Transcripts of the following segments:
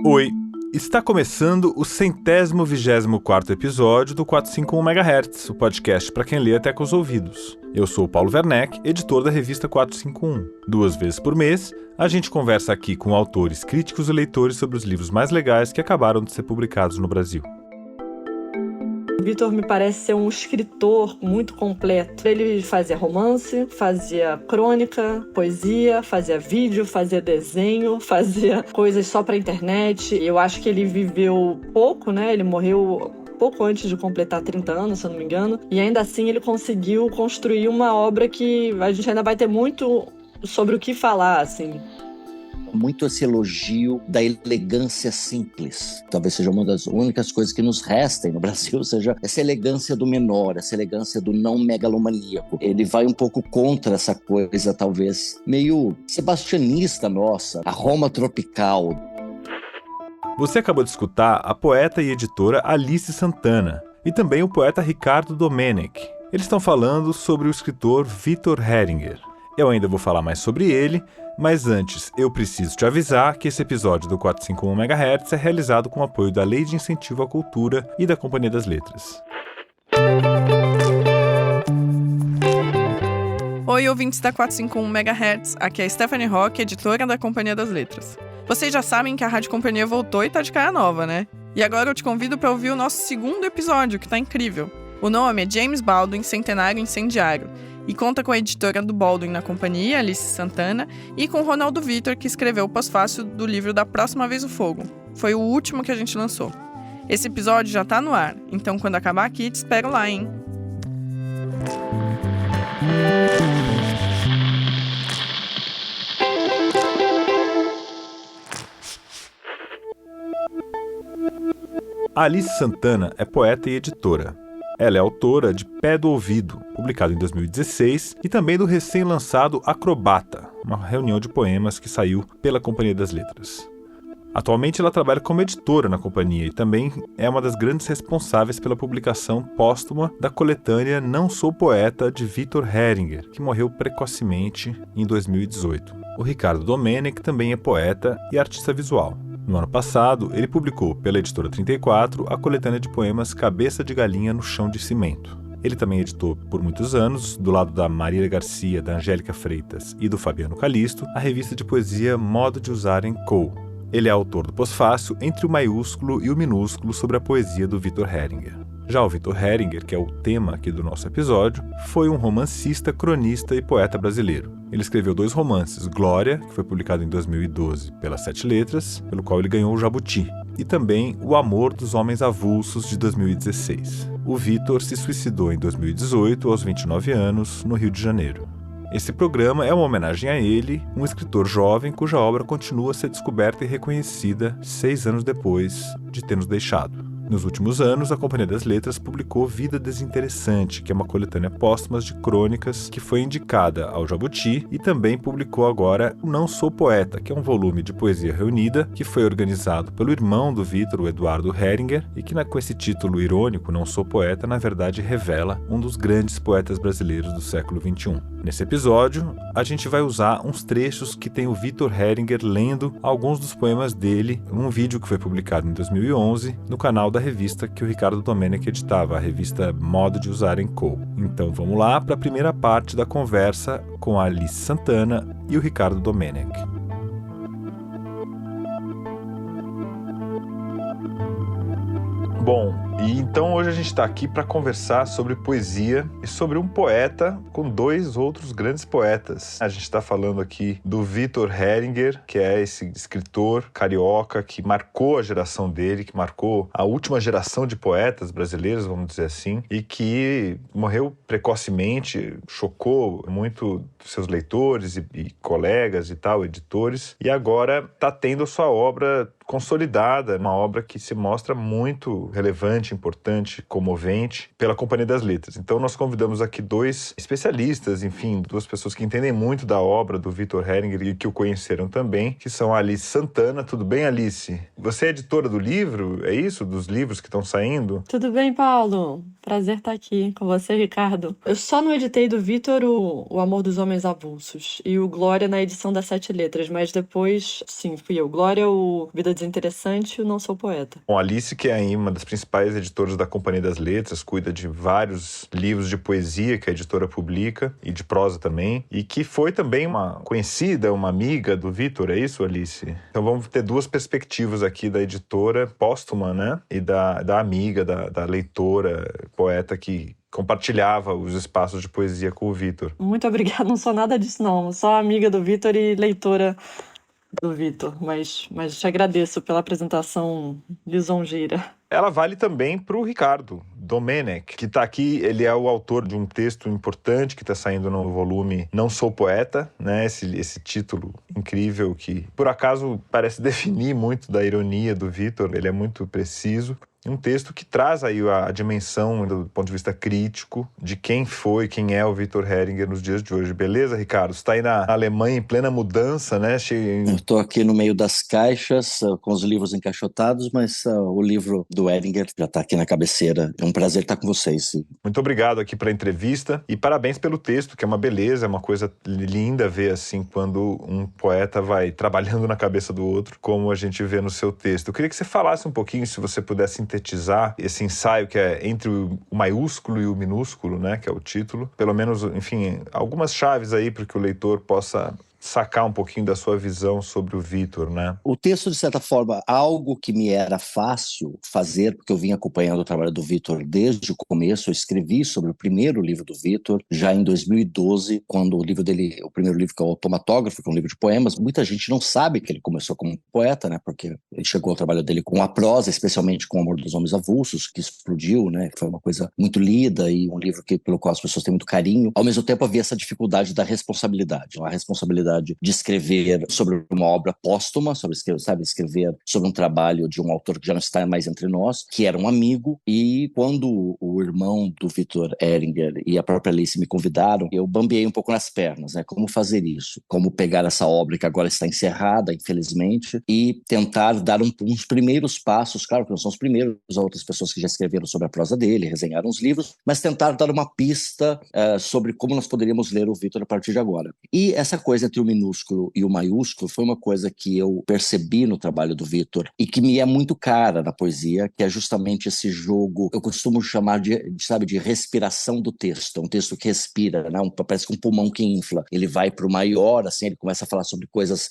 Oi, está começando o 124º episódio do 451 MHz, o podcast para quem lê até com os ouvidos. Eu sou o Paulo Werneck, editor da revista 451. 2 vezes por mês, a gente conversa aqui com autores, críticos e leitores sobre os livros mais legais que acabaram de ser publicados no Brasil. Vitor me parece ser um escritor muito completo. Ele fazia romance, fazia crônica, poesia, fazia vídeo, fazia desenho, fazia coisas só pra internet. Eu acho que ele viveu pouco, né? Ele morreu pouco antes de completar 30 anos, se eu não me engano. E ainda assim ele conseguiu construir uma obra que a gente ainda vai ter muito sobre o que falar, assim. Muito esse elogio da elegância simples. Talvez seja uma das únicas coisas que nos restem no Brasil, seja essa elegância do menor, essa elegância do não megalomaníaco. Ele vai um pouco contra essa coisa, talvez, meio sebastianista nossa, a Roma tropical. Você acabou de escutar a poeta e editora Alice Santana e também o poeta Ricardo Domenech. Eles estão falando sobre o escritor Vitor Heringer. Eu ainda vou falar mais sobre ele, mas antes eu preciso te avisar que esse episódio do 451 MHz é realizado com o apoio da Lei de Incentivo à Cultura e da Companhia das Letras. Oi, ouvintes da 451 MHz, aqui é a Stephanie Rock, editora da Companhia das Letras. Vocês já sabem que a Rádio Companhia voltou e tá de cara nova, né? E agora eu te convido para ouvir o nosso segundo episódio, que tá incrível. O nome é James Baldwin, Centenário Incendiário, e conta com a editora do Baldwin na companhia, Alice Santana, e com Ronaldo Vitor, que escreveu o pós-fácil do livro Da Próxima Vez o Fogo. Foi o último que a gente lançou. Esse episódio já tá no ar, então quando acabar aqui, te espero lá, hein? Alice Santana é poeta e editora. Ela é autora de Pé do Ouvido, publicado em 2016, e também do recém-lançado Acrobata, uma reunião de poemas que saiu pela Companhia das Letras. Atualmente ela trabalha como editora na companhia e também é uma das grandes responsáveis pela publicação póstuma da coletânea Não Sou Poeta, de Vitor Heringer, que morreu precocemente em 2018. O Ricardo Domenech também é poeta e artista visual. No ano passado, ele publicou pela editora 34 a coletânea de poemas Cabeça de Galinha no Chão de Cimento. Ele também editou por muitos anos, do lado da Marília Garcia, da Angélica Freitas e do Fabiano Calisto, a revista de poesia Modo de Usar em Co. Ele é autor do pós-fácil Entre o Maiúsculo e o Minúsculo sobre a poesia do Vitor Heringer. Já o Vitor Heringer, que é o tema aqui do nosso episódio, foi um romancista, cronista e poeta brasileiro. Ele escreveu 2 romances, Glória, que foi publicado em 2012 pelas 7 Letras, pelo qual ele ganhou o Jabuti, e também O Amor dos Homens Avulsos, de 2016. O Vitor se suicidou em 2018, aos 29 anos, no Rio de Janeiro. Esse programa é uma homenagem a ele, um escritor jovem cuja obra continua a ser descoberta e reconhecida 6 anos depois de ter nos deixado. Nos últimos anos, a Companhia das Letras publicou Vida Desinteressante, que é uma coletânea póstumas de crônicas que foi indicada ao Jabuti, e também publicou agora o Não Sou Poeta, que é um volume de poesia reunida que foi organizado pelo irmão do Vitor, o Eduardo Heringer, e que com esse título irônico, Não Sou Poeta, na verdade revela um dos grandes poetas brasileiros do século XXI. Nesse episódio, a gente vai usar uns trechos que tem o Vitor Heringer lendo alguns dos poemas dele num vídeo que foi publicado em 2011 no canal da revista que o Ricardo Domenech editava, a revista Modo de Usar em Co. Então vamos lá para a primeira parte da conversa com a Alice Santana e o Ricardo Domenech. Bom, e então hoje a gente está aqui para conversar sobre poesia e sobre um poeta com 2 outros grandes poetas. A gente está falando aqui do Vitor Heringer, que é esse escritor carioca que marcou a geração dele, que marcou a última geração de poetas brasileiros, vamos dizer assim, e que morreu precocemente, chocou muito seus leitores e colegas e tal, editores, e agora está tendo a sua obra consolidada, uma obra que se mostra muito relevante bastante importante, comovente, pela Companhia das Letras. Então nós convidamos aqui 2 especialistas, enfim, 2 pessoas que entendem muito da obra do Victor Heringer e que o conheceram também, que são a Alice Santana. Tudo bem, Alice? Você é editora do livro, é isso? Dos livros que estão saindo? Tudo bem, Paulo? Prazer estar aqui com você, Ricardo. Eu só não editei do Victor o Amor dos Homens Avulsos e o Glória na edição das 7 letras, mas depois, sim, fui eu. Glória, o Vida Desinteressante e o Não Sou Poeta. Bom, a Alice, que é aí uma das principais editoras da Companhia das Letras, cuida de vários livros de poesia que a editora publica e de prosa também, e que foi também uma conhecida, uma amiga do Victor, é isso, Alice? Então vamos ter 2 perspectivas aqui da editora póstuma, né? E da amiga, da leitora, poeta que compartilhava os espaços de poesia com o Victor. Muito obrigada, não sou nada disso não, sou amiga do Victor e leitora do Victor, mas te agradeço pela apresentação lisonjeira. Ela vale também para o Ricardo Domenech, que está aqui. Ele é o autor de um texto importante que está saindo no volume Não Sou Poeta, né? Esse título incrível que, por acaso, parece definir muito da ironia do Victor. Ele é muito preciso. Um texto que traz aí a dimensão do ponto de vista crítico de quem é o Victor Heringer nos dias de hoje. Beleza, Ricardo? Você está aí na Alemanha em plena mudança, né? Eu estou aqui no meio das caixas, com os livros encaixotados, mas o livro do Heringer já está aqui na cabeceira. É um prazer estar com vocês. Muito obrigado aqui pela entrevista e parabéns pelo texto, que é uma beleza, é uma coisa linda ver assim quando um poeta vai trabalhando na cabeça do outro, como a gente vê no seu texto. Eu queria que você falasse um pouquinho, se você pudesse sintetizar esse ensaio que é entre o maiúsculo e o minúsculo, né, que é o título. Pelo menos, enfim, algumas chaves aí para que o leitor possa sacar um pouquinho da sua visão sobre o Victor, né? O texto, de certa forma, algo que me era fácil fazer, porque eu vinha acompanhando o trabalho do Victor desde o começo. Eu escrevi sobre o primeiro livro do Victor, já em 2012, quando o livro dele, o primeiro livro, que é o Automatógrafo, que é um livro de poemas. Muita gente não sabe que ele começou como poeta, né? Porque ele chegou ao trabalho dele com a prosa, especialmente com O Amor dos Homens Avulsos, que explodiu, né? Foi uma coisa muito lida e um livro pelo qual as pessoas têm muito carinho. Ao mesmo tempo, havia essa dificuldade da responsabilidade, a responsabilidade de escrever sobre uma obra póstuma, escrever sobre um trabalho de um autor que já não está mais entre nós, que era um amigo. E quando o irmão do Victor Heringer e a própria Alice me convidaram, eu bambeei um pouco nas pernas, né? Como fazer isso? Como pegar essa obra que agora está encerrada, infelizmente, e tentar dar uns primeiros passos, claro que não são os primeiros, há outras pessoas que já escreveram sobre a prosa dele, resenharam os livros, mas tentar dar uma pista sobre como nós poderíamos ler o Victor a partir de agora. E essa coisa entre o minúsculo e o maiúsculo foi uma coisa que eu percebi no trabalho do Victor e que me é muito cara na poesia, que é justamente esse jogo, eu costumo chamar de respiração do texto. É um texto que respira, né? Parece que um pulmão que infla. Ele vai para o maior, assim, ele começa a falar sobre coisas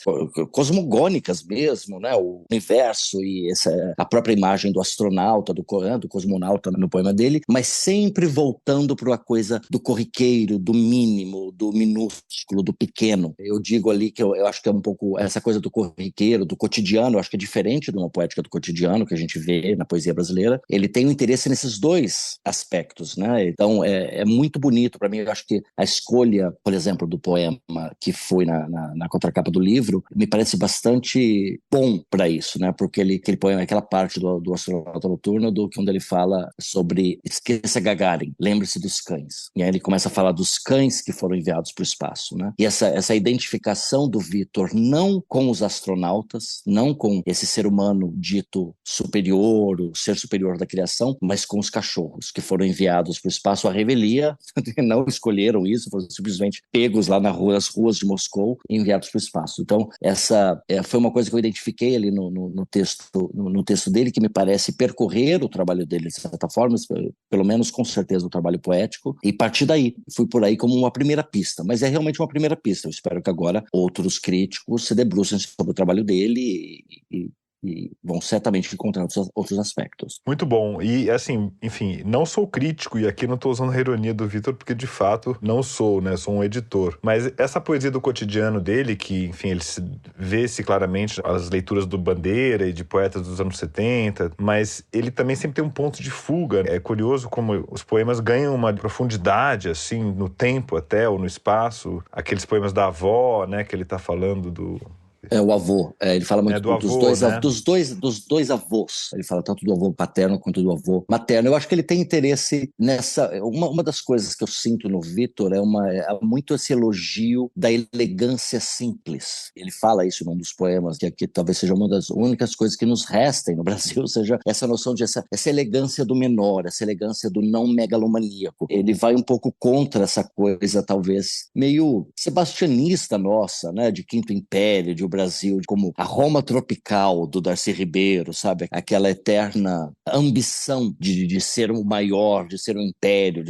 cosmogônicas mesmo, né? O universo e a própria imagem do astronauta, do cosmonauta no poema dele, mas sempre voltando para a coisa do corriqueiro, do mínimo, do minúsculo, do pequeno. Eu digo ali que eu acho que é um pouco essa coisa do corriqueiro, do cotidiano. Eu acho que é diferente de uma poética do cotidiano que a gente vê na poesia brasileira. Ele tem um interesse nesses dois aspectos, né? Então é muito bonito para mim. Eu acho que a escolha, por exemplo, do poema que foi na contracapa do livro me parece bastante bom para isso, né? Porque aquele poema, aquela parte do astronauta noturno, onde ele fala sobre esqueça Gagarin, lembre-se dos cães. E aí ele começa a falar dos cães que foram enviados para o espaço, né? E essa identificação do Victor não com os astronautas, não com esse ser humano dito superior, o ser superior da criação, mas com os cachorros que foram enviados para o espaço à revelia, não escolheram isso, foram simplesmente pegos lá nas ruas de Moscou e enviados para o espaço. Então, essa foi uma coisa que eu identifiquei ali no texto dele, que me parece percorrer o trabalho dele de certa forma, pelo menos com certeza o trabalho poético, e partir daí, fui por aí como uma primeira pista, mas é realmente uma primeira pista. Eu espero que agora outros críticos se debrucem sobre o trabalho dele e vão certamente encontrar outros aspectos. Muito bom. E, assim, enfim, não sou crítico, e aqui não estou usando a ironia do Victor, porque, de fato, não sou, né? Sou um editor. Mas essa poesia do cotidiano dele, que, enfim, ele vê-se claramente as leituras do Bandeira e de poetas dos anos 70, mas ele também sempre tem um ponto de fuga. É curioso como os poemas ganham uma profundidade, assim, no tempo até, ou no espaço. Aqueles poemas da avó, né? Que ele está falando É o avô. Ele fala muito do dos avô, dois, né? dos dois avós. Ele fala tanto do avô paterno quanto do avô materno. Eu acho que ele tem interesse nessa. Uma das coisas que eu sinto no Vitor é muito esse elogio da elegância simples. Ele fala isso num dos poemas, que talvez seja uma das únicas coisas que nos restem no Brasil, seja essa noção de essa elegância do menor, essa elegância do não megalomaníaco. Ele vai um pouco contra essa coisa, talvez, meio sebastianista nossa, né? De Quinto Império, de o Brasil, como a Roma tropical do Darcy Ribeiro, sabe? Aquela eterna ambição de ser o maior, de ser um império,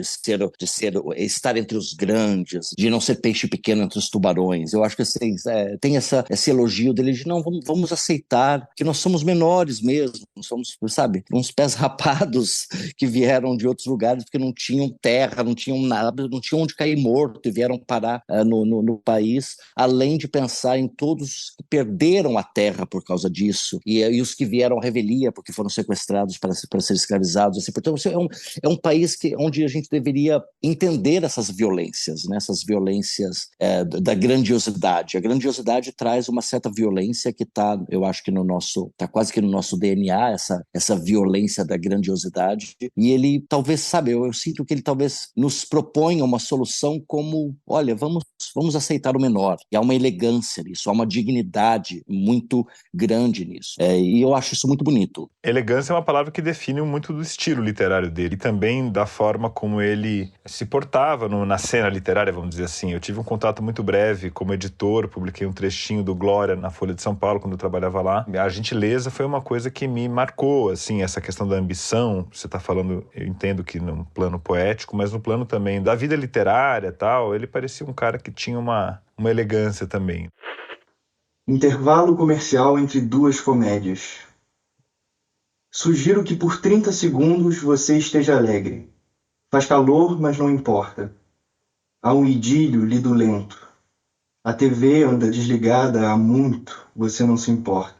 estar entre os grandes, de não ser peixe pequeno entre os tubarões. Eu acho que assim, tem esse elogio dele de não, vamos aceitar que nós somos menores mesmo, somos, sabe, uns pés rapados que vieram de outros lugares porque não tinham terra, não tinham nada, não tinham onde cair morto e vieram parar no país, além de pensar em todos que perderam a terra por causa disso e os que vieram à revelia porque foram sequestrados para ser escravizados. Assim. Então, é um país onde a gente deveria entender essas violências, né? Essas violências da grandiosidade. A grandiosidade traz uma certa violência que está, eu acho que está quase que no nosso DNA, essa violência da grandiosidade. E ele talvez, sabe, eu sinto que ele talvez nos proponha uma solução como, olha, vamos aceitar o menor. E há uma elegância nisso, há uma dignidade muito grande nisso. E eu acho isso muito bonito. Elegância é uma palavra que define muito do estilo literário dele e também da forma como ele se portava na cena literária, vamos dizer assim. Eu tive um contato muito breve como editor, publiquei um trechinho do Glória na Folha de São Paulo quando eu trabalhava lá. A gentileza foi uma coisa que me marcou, assim, essa questão da ambição. Você está falando, eu entendo que num plano poético, mas no plano também da vida literária e tal, ele parecia um cara que tinha uma elegância também. Intervalo comercial entre duas comédias. Sugiro que por 30 segundos você esteja alegre. Faz calor, mas não importa. Há um idílio lido lento. A TV anda desligada há muito, você não se importa.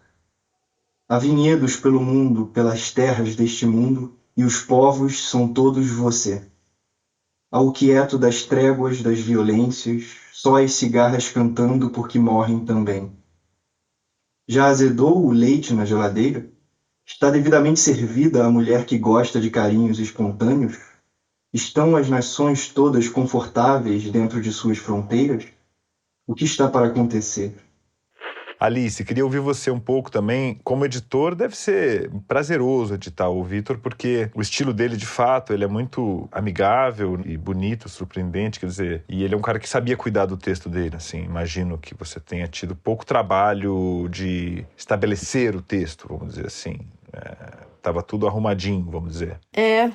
Há vinhedos pelo mundo, pelas terras deste mundo, e os povos são todos você. Há o quieto das tréguas, das violências, só as cigarras cantando porque morrem também. Já azedou o leite na geladeira? Está devidamente servida a mulher que gosta de carinhos espontâneos? Estão as nações todas confortáveis dentro de suas fronteiras? O que está para acontecer? Alice, queria ouvir você um pouco também. Como editor, deve ser prazeroso editar o Vitor, porque o estilo dele, de fato, ele é muito amigável e bonito, surpreendente, quer dizer, e ele é um cara que sabia cuidar do texto dele, assim. Imagino que você tenha tido pouco trabalho de estabelecer o texto, vamos dizer assim. Tava tudo arrumadinho, vamos dizer.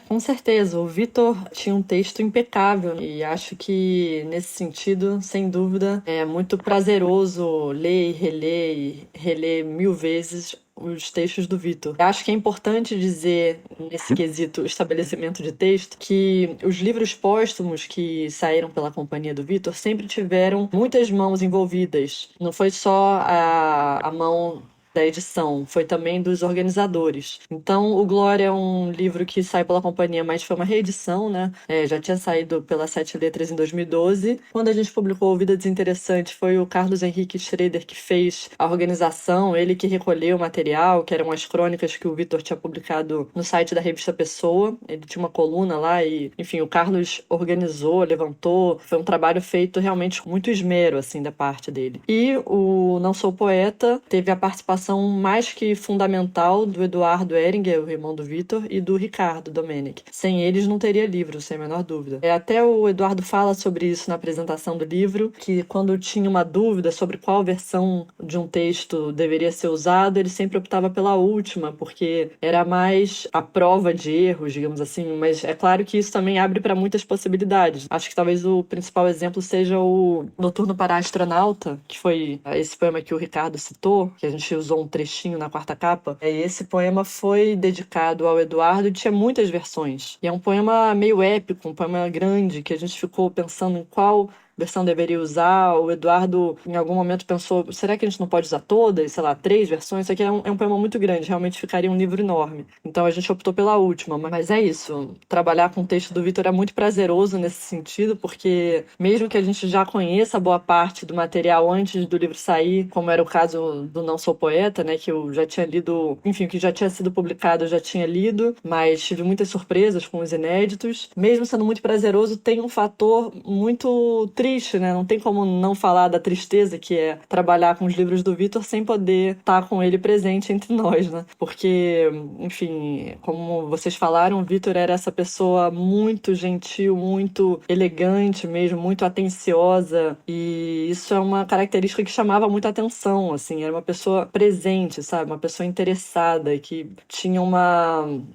Com certeza. O Vitor tinha um texto impecável e acho que, nesse sentido, sem dúvida, é muito prazeroso ler e reler 1000 vezes os textos do Vitor. Acho que é importante dizer, nesse quesito estabelecimento de texto, que os livros póstumos que saíram pela companhia do Vitor sempre tiveram muitas mãos envolvidas. Não foi só a mão da edição, foi também dos organizadores. Então, o Glória é um livro que sai pela companhia, mas foi uma reedição, né? Já tinha saído pela Sete Letras em 2012. Quando a gente publicou o Vida Desinteressante, foi o Carlos Henrique Schroeder que fez a organização, ele que recolheu o material, que eram as crônicas que o Vitor tinha publicado no site da revista Pessoa. Ele tinha uma coluna lá e, enfim, o Carlos organizou, levantou. Foi um trabalho feito realmente com muito esmero, assim, da parte dele. E o Não Sou Poeta teve a participação mais que fundamental do Eduardo Ehringer, o irmão do Vitor, e do Ricardo Domenech. Sem eles não teria livro, sem a menor dúvida. Até o Eduardo fala sobre isso na apresentação do livro, que quando tinha uma dúvida sobre qual versão de um texto deveria ser usado, ele sempre optava pela última, porque era mais a prova de erros, digamos assim, mas é claro que isso também abre para muitas possibilidades. Acho que talvez o principal exemplo seja o Noturno para a Astronauta, que foi esse poema que o Ricardo citou, que a gente usou um trechinho na quarta capa. Esse poema foi dedicado ao Eduardo e tinha muitas versões. E é um poema meio épico, um poema grande, que a gente ficou pensando em qual versão deveria usar. O Eduardo, em algum momento, pensou, será que a gente não pode usar todas? Sei lá, 3 versões? Isso aqui é um poema muito grande, realmente ficaria um livro enorme. Então a gente optou pela última. Mas é isso, trabalhar com o texto do Vitor é muito prazeroso nesse sentido, porque mesmo que a gente já conheça boa parte do material antes do livro sair, como era o caso do Não Sou Poeta, né, que eu já tinha lido, enfim, o que já tinha sido publicado eu já tinha lido, mas tive muitas surpresas com os inéditos. Mesmo sendo muito prazeroso, tem um fator muito triste, né? Não tem como não falar da tristeza que é trabalhar com os livros do Vitor sem poder estar com ele presente entre nós, né? Porque, enfim, como vocês falaram, o Vitor era essa pessoa muito gentil, muito elegante mesmo, muito atenciosa, e isso é uma característica que chamava muita atenção, assim, era uma pessoa presente, sabe? Uma pessoa interessada, que tinha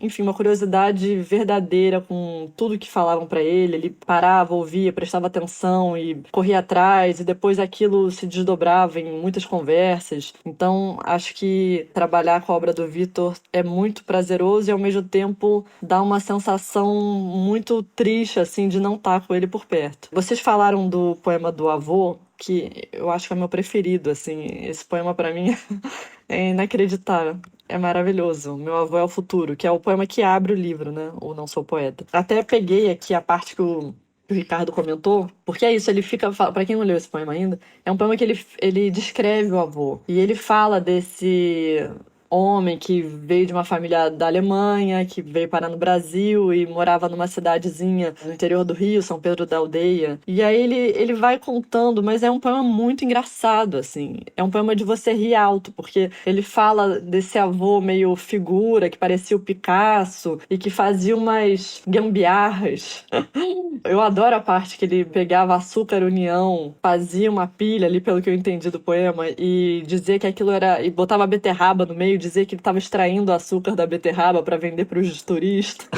enfim, uma curiosidade verdadeira com tudo que falavam para ele. Ele parava, ouvia, prestava atenção e corria atrás, e depois aquilo se desdobrava em muitas conversas. Então, acho que trabalhar com a obra do Vitor é muito prazeroso e, ao mesmo tempo, dá uma sensação muito triste, assim, de não estar com ele por perto. Vocês falaram do poema do avô, que eu acho que é meu preferido, assim. Esse poema, para mim, é inacreditável. É maravilhoso. Meu avô é o futuro, que é o poema que abre o livro, né? O Não Sou Poeta. Até peguei aqui a parte que o Ricardo comentou, porque é isso, ele fica, para quem não leu esse poema ainda, é um poema que ele descreve o avô, e ele fala desse homem que veio de uma família da Alemanha, que veio parar no Brasil e morava numa cidadezinha no interior do Rio, São Pedro da Aldeia. E aí ele vai contando, mas é um poema muito engraçado, assim. É um poema de você rir alto, porque ele fala desse avô meio figura, que parecia o Picasso e que fazia umas gambiarras. Eu adoro a parte que ele pegava açúcar União, fazia uma pilha ali, pelo que eu entendi do poema, e dizia que aquilo era... e botava a beterraba no meio, dizia que ele estava extraindo o açúcar da beterraba para vender para os turistas.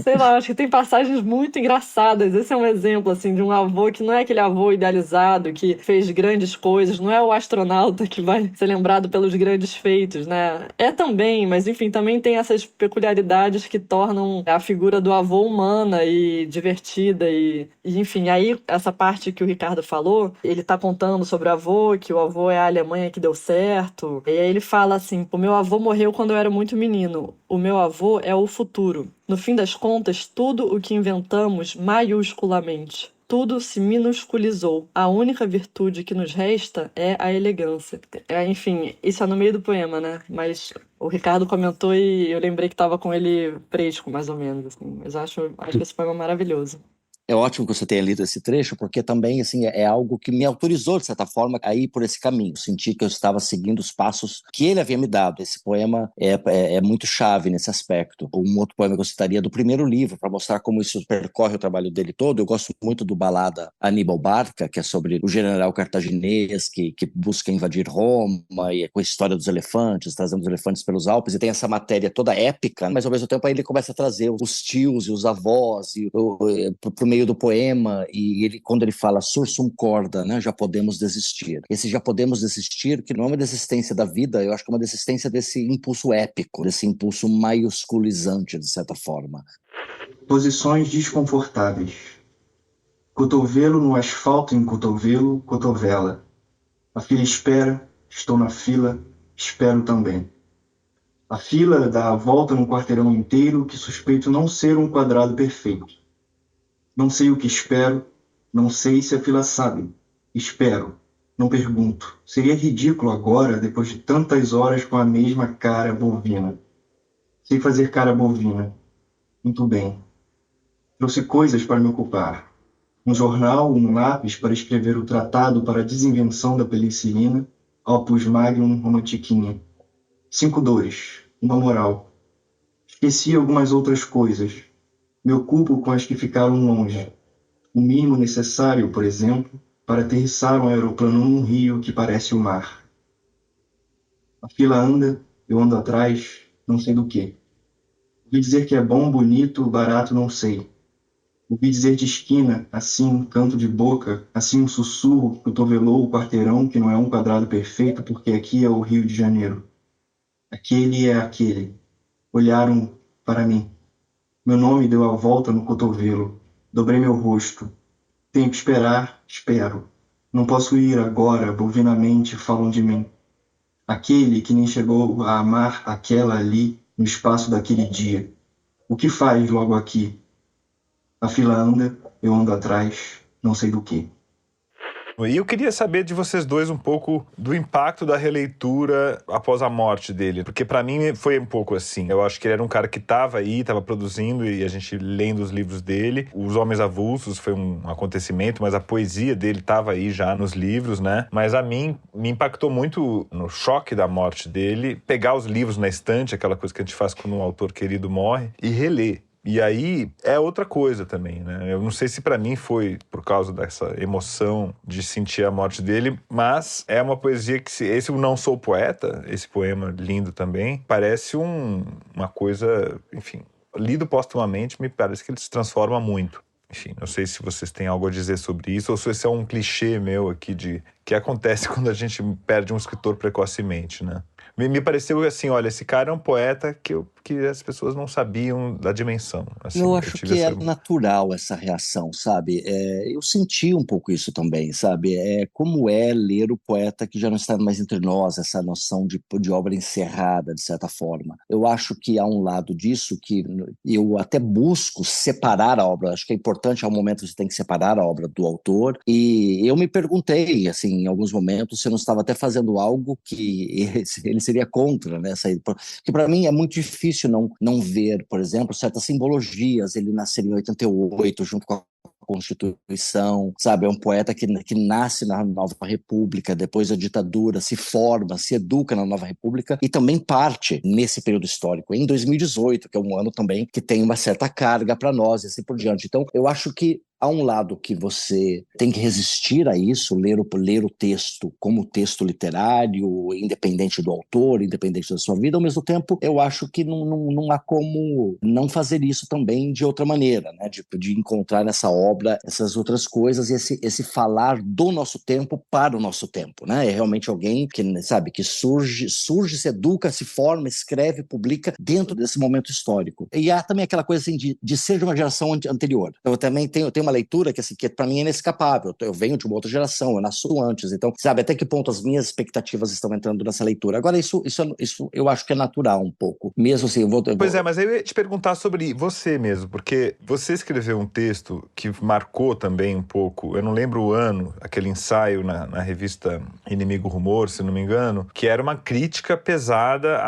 Sei lá, acho que tem passagens muito engraçadas. Esse é um exemplo, assim, de um avô que não é aquele avô idealizado, que fez grandes coisas, não é o astronauta que vai ser lembrado pelos grandes feitos, né? É também, mas enfim, também tem essas peculiaridades que tornam a figura do avô humana e divertida e enfim, aí essa parte que o Ricardo falou, ele tá contando sobre o avô, que o avô é a Alemanha que deu certo, e aí ele fala assim, o meu avô morreu quando eu era muito menino, o meu avô é o futuro. No fim das contas, tudo o que inventamos maiusculamente, tudo se minusculizou. A única virtude que nos resta é a elegância. Enfim, isso é no meio do poema, né? Mas o Ricardo comentou e eu lembrei que estava com ele fresco, mais ou menos. Assim. Mas acho esse poema maravilhoso. É ótimo que você tenha lido esse trecho, porque também assim, é algo que me autorizou, de certa forma, a ir por esse caminho. Senti que eu estava seguindo os passos que ele havia me dado. Esse poema é muito chave nesse aspecto. Um outro poema que eu citaria do primeiro livro, para mostrar como isso percorre o trabalho dele todo. Eu gosto muito do Balada Aníbal Barca, que é sobre o general cartaginês que busca invadir Roma, e é com a história dos elefantes, trazendo os elefantes pelos Alpes, e tem essa matéria toda épica, mas ao mesmo tempo aí ele começa a trazer os tios e os avós pro meio do poema, e ele, quando ele fala sursum corda, né, já podemos desistir. Esse já podemos desistir, que não é uma desistência da vida, eu acho que é uma desistência desse impulso épico, desse impulso maiusculizante, de certa forma. Posições desconfortáveis. Cotovelo no asfalto em cotovelo, cotovela. A fila espera, estou na fila, espero também. A fila dá a volta num quarteirão inteiro que suspeito não ser um quadrado perfeito. Não sei o que espero, não sei se a fila sabe. Espero, não pergunto. Seria ridículo agora, depois de tantas horas com a mesma cara bovina. Sei fazer cara bovina. Muito bem. Trouxe coisas para me ocupar. Um jornal, um lápis para escrever o tratado para a desinvenção da penicilina, opus magnum romantiquinha. 5 dores, uma moral. Esqueci algumas outras coisas. Me ocupo com as que ficaram longe. O mínimo necessário, por exemplo, para aterrissar um aeroplano num rio que parece o mar. A fila anda, eu ando atrás, não sei do quê. Ouvi dizer que é bom, bonito, barato, não sei. Ouvi dizer de esquina, assim um canto de boca, assim um sussurro que cotovelou o quarteirão que não é um quadrado perfeito porque aqui é o Rio de Janeiro. Aquele é aquele. Olharam para mim. Meu nome deu a volta no cotovelo. Dobrei meu rosto. Tenho que esperar, espero. Não posso ir agora, bovinamente falam de mim. Aquele que nem chegou a amar aquela ali no espaço daquele dia. O que faz logo aqui? A fila anda, eu ando atrás, não sei do que. E eu queria saber de vocês dois um pouco do impacto da releitura após a morte dele, porque pra mim foi um pouco assim. Eu acho que ele era um cara que estava aí, estava produzindo e a gente lendo os livros dele. Os Homens Avulsos foi um acontecimento, mas a poesia dele estava aí já nos livros, né? Mas a mim me impactou muito no choque da morte dele, pegar os livros na estante, aquela coisa que a gente faz quando um autor querido morre, e reler. E aí é outra coisa também, né? Eu não sei se pra mim foi por causa dessa emoção de sentir a morte dele, mas é uma poesia que, esse Não Sou Poeta, esse poema lindo também, parece uma coisa, enfim, lido póstumamente, me parece que ele se transforma muito. Enfim, não sei se vocês têm algo a dizer sobre isso, ou se esse é um clichê meu aqui que acontece quando a gente perde um escritor precocemente, né? Me pareceu assim, olha, esse cara é um poeta que as pessoas não sabiam da dimensão. Assim, Eu acho que é natural essa reação, sabe? Eu senti um pouco isso também, sabe? Como é ler o poeta que já não está mais entre nós, essa noção de obra encerrada, de certa forma. Eu acho que há um lado disso que eu até busco separar a obra. Acho que é importante, há um momento que você tem que separar a obra do autor. E eu me perguntei, assim, em alguns momentos, se eu não estava até fazendo algo que ele seria contra, né? Porque para mim é muito difícil não ver, por exemplo, certas simbologias. Ele nasceu em 88, junto com a Constituição, sabe? É um poeta que nasce na Nova República, depois da ditadura, se forma, se educa na Nova República e também parte nesse período histórico, em 2018, que é um ano também que tem uma certa carga para nós e assim por diante. Então, eu acho que há um lado que você tem que resistir a isso, ler o texto como texto literário, independente do autor, independente da sua vida. Ao mesmo tempo, eu acho que não há como não fazer isso também de outra maneira, né? De encontrar nessa obra essas outras coisas e esse falar do nosso tempo para o nosso tempo, né? É realmente alguém que, sabe, que surge, se educa, se forma, escreve, publica dentro desse momento histórico. E há também aquela coisa assim de ser de uma geração anterior. Eu também tenho uma leitura que, assim, que para mim é inescapável. Eu venho de uma outra geração, eu nasci antes, então, sabe, até que ponto as minhas expectativas estão entrando nessa leitura. Agora, isso eu acho que é natural um pouco. Mesmo assim, Pois é, mas eu ia te perguntar sobre você mesmo, porque você escreveu um texto que marcou também um pouco, eu não lembro o ano, aquele ensaio na revista Inimigo Rumor, se não me engano, que era uma crítica pesada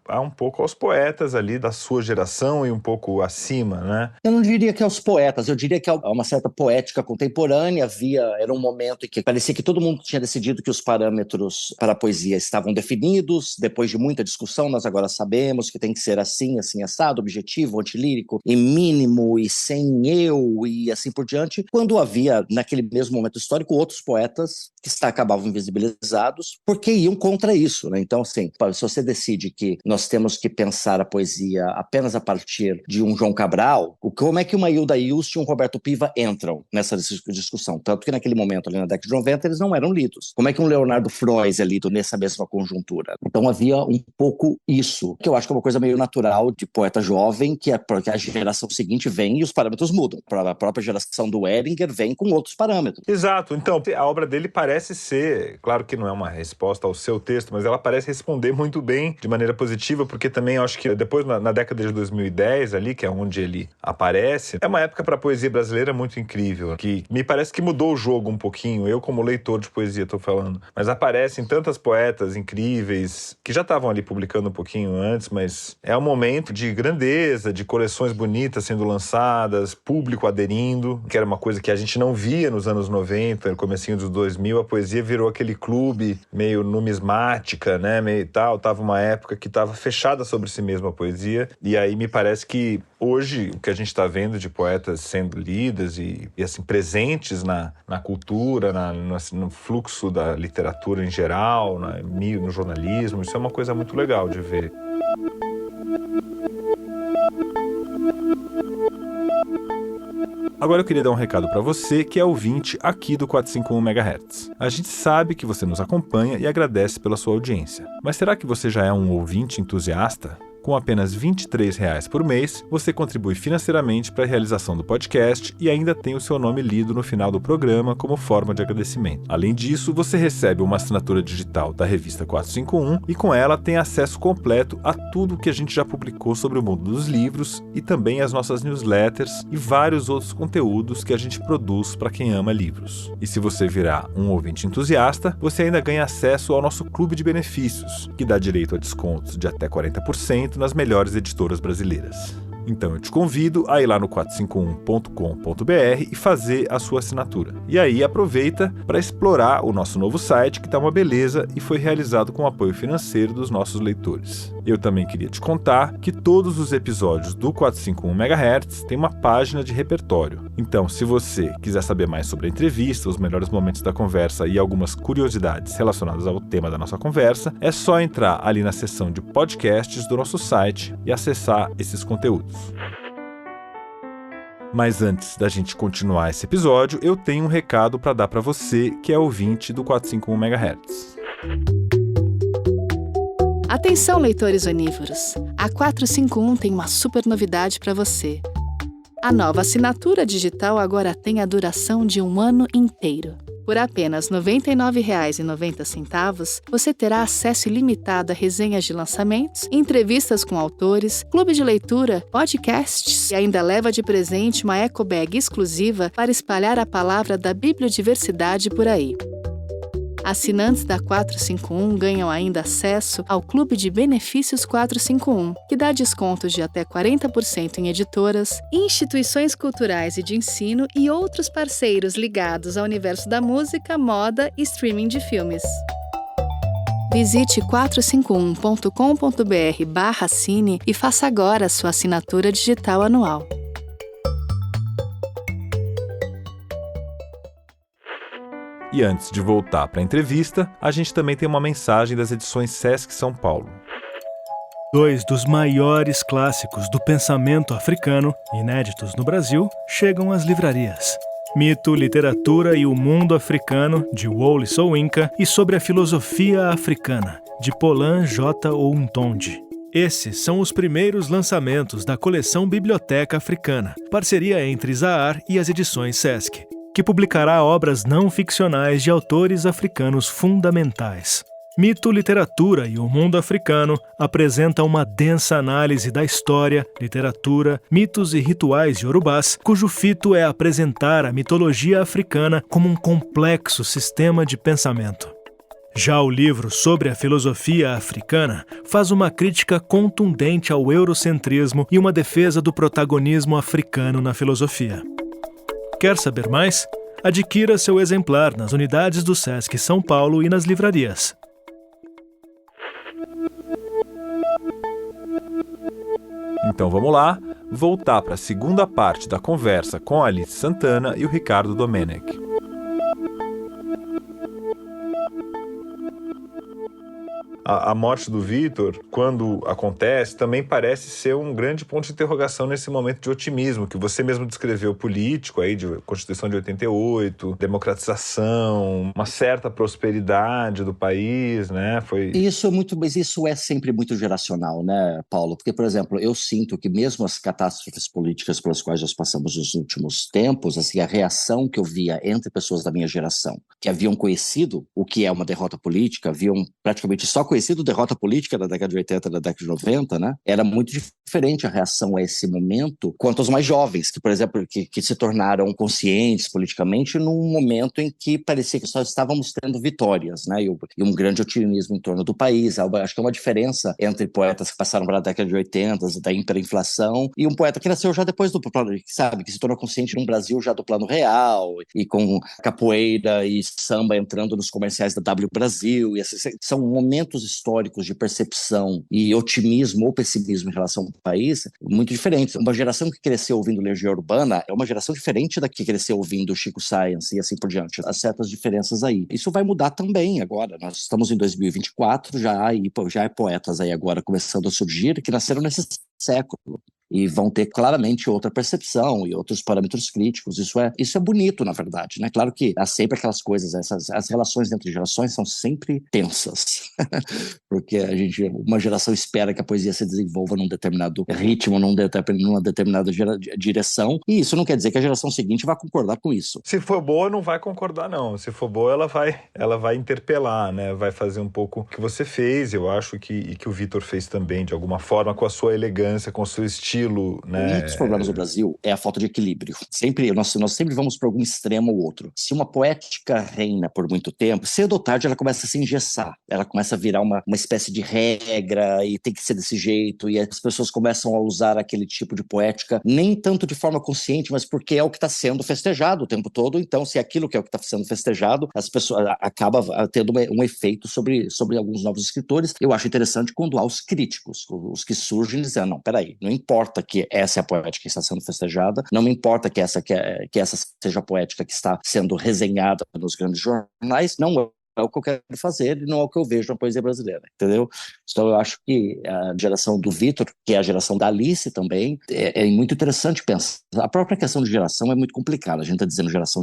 a um pouco aos poetas ali da sua geração e um pouco acima, né? Eu não diria que aos poetas, eu diria que há uma certa poética contemporânea. Era um momento em que parecia que todo mundo tinha decidido que os parâmetros para a poesia estavam definidos. Depois de muita discussão, nós agora sabemos que tem que ser assim, assim, assado, objetivo, antilírico, e mínimo, e sem eu, e assim por diante. Quando havia, naquele mesmo momento histórico, outros poetas que acabavam invisibilizados porque iam contra isso, né? Então, assim, se você decide que nós temos que pensar a poesia apenas a partir de um João Cabral, como é que uma Hilda Hilst e um Roberto Piva entram nessa discussão? Tanto que naquele momento, ali na década de 90, eles não eram lidos. Como é que um Leonardo Frois é lido nessa mesma conjuntura? Então havia um pouco isso, que eu acho que é uma coisa meio natural de poeta jovem, porque a geração seguinte vem e os parâmetros mudam. A própria geração do Heringer vem com outros parâmetros. Exato. Então, a obra dele parece ser, claro que não é uma resposta ao seu texto, mas ela parece responder muito bem, de maneira positiva, porque também eu acho que depois, na década de 2010, ali, que é onde ele aparece, é uma época para a poesia brasileira muito incrível, que me parece que mudou o jogo um pouquinho, eu como leitor de poesia estou falando, mas aparecem tantas poetas incríveis que já estavam ali publicando um pouquinho antes, mas é um momento de grandeza, de coleções bonitas sendo lançadas, público aderindo, que era uma coisa que a gente não via nos anos 90, no comecinho dos 2000, a poesia virou aquele clube meio numismática, né, meio tal, tava uma época que estava fechada sobre si mesma a poesia, e aí me parece que hoje o que a gente está vendo de poetas sendo lidas e assim, presentes na cultura, no fluxo da literatura em geral, no jornalismo, isso é uma coisa muito legal de ver. Agora eu queria dar um recado para você que é ouvinte aqui do 451 MHz. A gente sabe que você nos acompanha e agradece pela sua audiência. Mas será que você já é um ouvinte entusiasta? Com apenas R$ 23 por mês, você contribui financeiramente para a realização do podcast e ainda tem o seu nome lido no final do programa como forma de agradecimento. Além disso, você recebe uma assinatura digital da revista 451 e com ela tem acesso completo a tudo que a gente já publicou sobre o mundo dos livros e também as nossas newsletters e vários outros conteúdos que a gente produz para quem ama livros. E se você virar um ouvinte entusiasta, você ainda ganha acesso ao nosso clube de benefícios, que dá direito a descontos de até 40% nas melhores editoras brasileiras. Então eu te convido a ir lá no 451.com.br e fazer a sua assinatura. E aí aproveita para explorar o nosso novo site, que está uma beleza e foi realizado com o apoio financeiro dos nossos leitores. Eu também queria te contar que todos os episódios do 451 MHz têm uma página de repertório. Então, se você quiser saber mais sobre a entrevista, os melhores momentos da conversa e algumas curiosidades relacionadas ao tema da nossa conversa, é só entrar ali na seção de podcasts do nosso site e acessar esses conteúdos. Mas antes da gente continuar esse episódio, eu tenho um recado para dar para você que é ouvinte do 451 MHz. Atenção, leitores onívoros! A 451 tem uma super novidade para você. A nova assinatura digital agora tem a duração de 1 ano inteiro. Por apenas R$ 99,90, você terá acesso ilimitado a resenhas de lançamentos, entrevistas com autores, clube de leitura, podcasts e ainda leva de presente uma eco bag exclusiva para espalhar a palavra da bibliodiversidade por aí. Assinantes da 451 ganham ainda acesso ao Clube de Benefícios 451, que dá descontos de até 40% em editoras, instituições culturais e de ensino e outros parceiros ligados ao universo da música, moda e streaming de filmes. Visite 451.com.br/cine e faça agora a sua assinatura digital anual. E antes de voltar para a entrevista, a gente também tem uma mensagem das edições Sesc São Paulo. 2 dos maiores clássicos do pensamento africano, inéditos no Brasil, chegam às livrarias. Mito, Literatura e o Mundo Africano, de Wole Soyinka, e Sobre a Filosofia Africana, de Polan J. Ountonde. Esses são os primeiros lançamentos da coleção Biblioteca Africana, parceria entre Izahar e as edições Sesc, que publicará obras não ficcionais de autores africanos fundamentais. Mito, Literatura e o Mundo Africano apresenta uma densa análise da história, literatura, mitos e rituais iorubás, cujo fito é apresentar a mitologia africana como um complexo sistema de pensamento. Já o livro Sobre a Filosofia Africana faz uma crítica contundente ao eurocentrismo e uma defesa do protagonismo africano na filosofia. Quer saber mais? Adquira seu exemplar nas unidades do Sesc São Paulo e nas livrarias. Então vamos lá, voltar para a segunda parte da conversa com a Alice Santana e o Ricardo Domenech. A morte do Vitor, quando acontece, também parece ser um grande ponto de interrogação nesse momento de otimismo, que você mesmo descreveu político, aí, de Constituição de 88, democratização, uma certa prosperidade do país, né? Mas isso é sempre muito geracional, né, Paulo? Porque, por exemplo, eu sinto que mesmo as catástrofes políticas pelas quais nós passamos nos últimos tempos, assim, a reação que eu via entre pessoas da minha geração, que haviam conhecido o que é uma derrota política, haviam praticamente só conhecido derrota política da década de 80, da década de 90, né? Era muito diferente a reação a esse momento quanto aos mais jovens, que, por exemplo, que se tornaram conscientes politicamente num momento em que parecia que só estávamos tendo vitórias, né? E um grande otimismo em torno do país. Acho que é uma diferença entre poetas que passaram pela década de 80, da hiperinflação, e um poeta que nasceu já depois do plano, sabe, que se tornou consciente num Brasil já do plano real, e com capoeira e samba entrando nos comerciais da W Brasil, e esses são momentos históricos de percepção e otimismo ou pessimismo em relação ao país muito diferentes. Uma geração que cresceu ouvindo Legião Urbana é uma geração diferente da que cresceu ouvindo Chico Science e assim por diante. Há certas diferenças aí. Isso vai mudar também agora. Nós estamos em 2024, já há poetas aí agora começando a surgir que nasceram nesse século. E vão ter claramente outra percepção e outros parâmetros críticos. Isso é bonito, na verdade, né? Claro que há sempre aquelas coisas, as relações entre gerações são sempre tensas, porque uma geração espera que a poesia se desenvolva num determinado ritmo, numa determinada direção, e isso não quer dizer que a geração seguinte vai concordar com isso. Se for boa, não vai concordar, não. Se for boa, ela vai interpelar, né? Vai fazer um pouco o que você fez, eu acho, e que o Vitor fez também, de alguma forma, com a sua elegância, com o seu estilo, né? Um dos problemas do Brasil é a falta de equilíbrio. Nós sempre vamos para algum extremo ou outro. Se uma poética reina por muito tempo, cedo ou tarde ela começa a se engessar, ela começa a virar uma espécie de regra e tem que ser desse jeito, e as pessoas começam a usar aquele tipo de poética, nem tanto de forma consciente, mas porque é o que está sendo festejado o tempo todo. Então, se é aquilo que é o que está sendo festejado, as pessoas acaba tendo um efeito sobre alguns novos escritores. Eu acho interessante quando há os críticos, os que surgem e dizem, não, peraí, não importa que essa é a poética que está sendo festejada, não me importa que essa seja a poética que está sendo resenhada nos grandes jornais, não é o que eu quero fazer e não é o que eu vejo na poesia brasileira, entendeu? Então eu acho que a geração do Vitor, que é a geração da Alice também, é muito interessante pensar. A própria questão de geração é muito complicada, a gente está dizendo geração,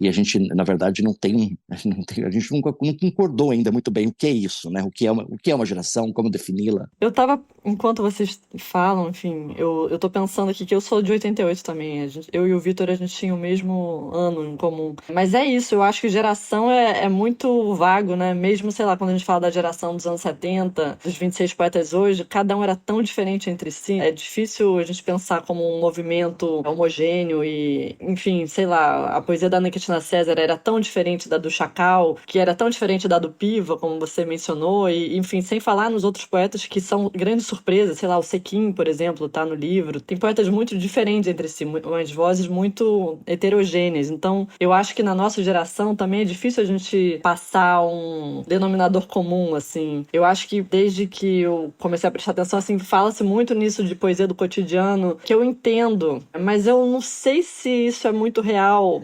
e a gente, na verdade, a gente nunca concordou ainda muito bem o que é isso, né? O que é uma geração, como defini-la. Eu tava, enquanto vocês falam, enfim, eu tô pensando aqui que eu sou de 88 também, eu e o Vitor, a gente tinha o mesmo ano em comum. Mas é isso, eu acho que geração é muito vago, né? Mesmo, sei lá, quando a gente fala da geração dos anos 70, dos 26 poetas hoje, cada um era tão diferente entre si. É difícil a gente pensar como um movimento homogêneo e, enfim, sei lá, a poesia da Ana Cristina César era tão diferente da do Chacal, que era tão diferente da do Piva, como você mencionou, e, enfim, sem falar nos outros poetas que são grandes surpresas, sei lá, o Sequim, por exemplo, tá no livro. Tem poetas muito diferentes entre si, umas vozes muito heterogêneas. Então, eu acho que na nossa geração também é difícil a gente passar um denominador comum, assim. Eu acho que desde que eu comecei a prestar atenção, assim, fala-se muito nisso de poesia do cotidiano, que eu entendo, mas eu não sei se isso é muito real,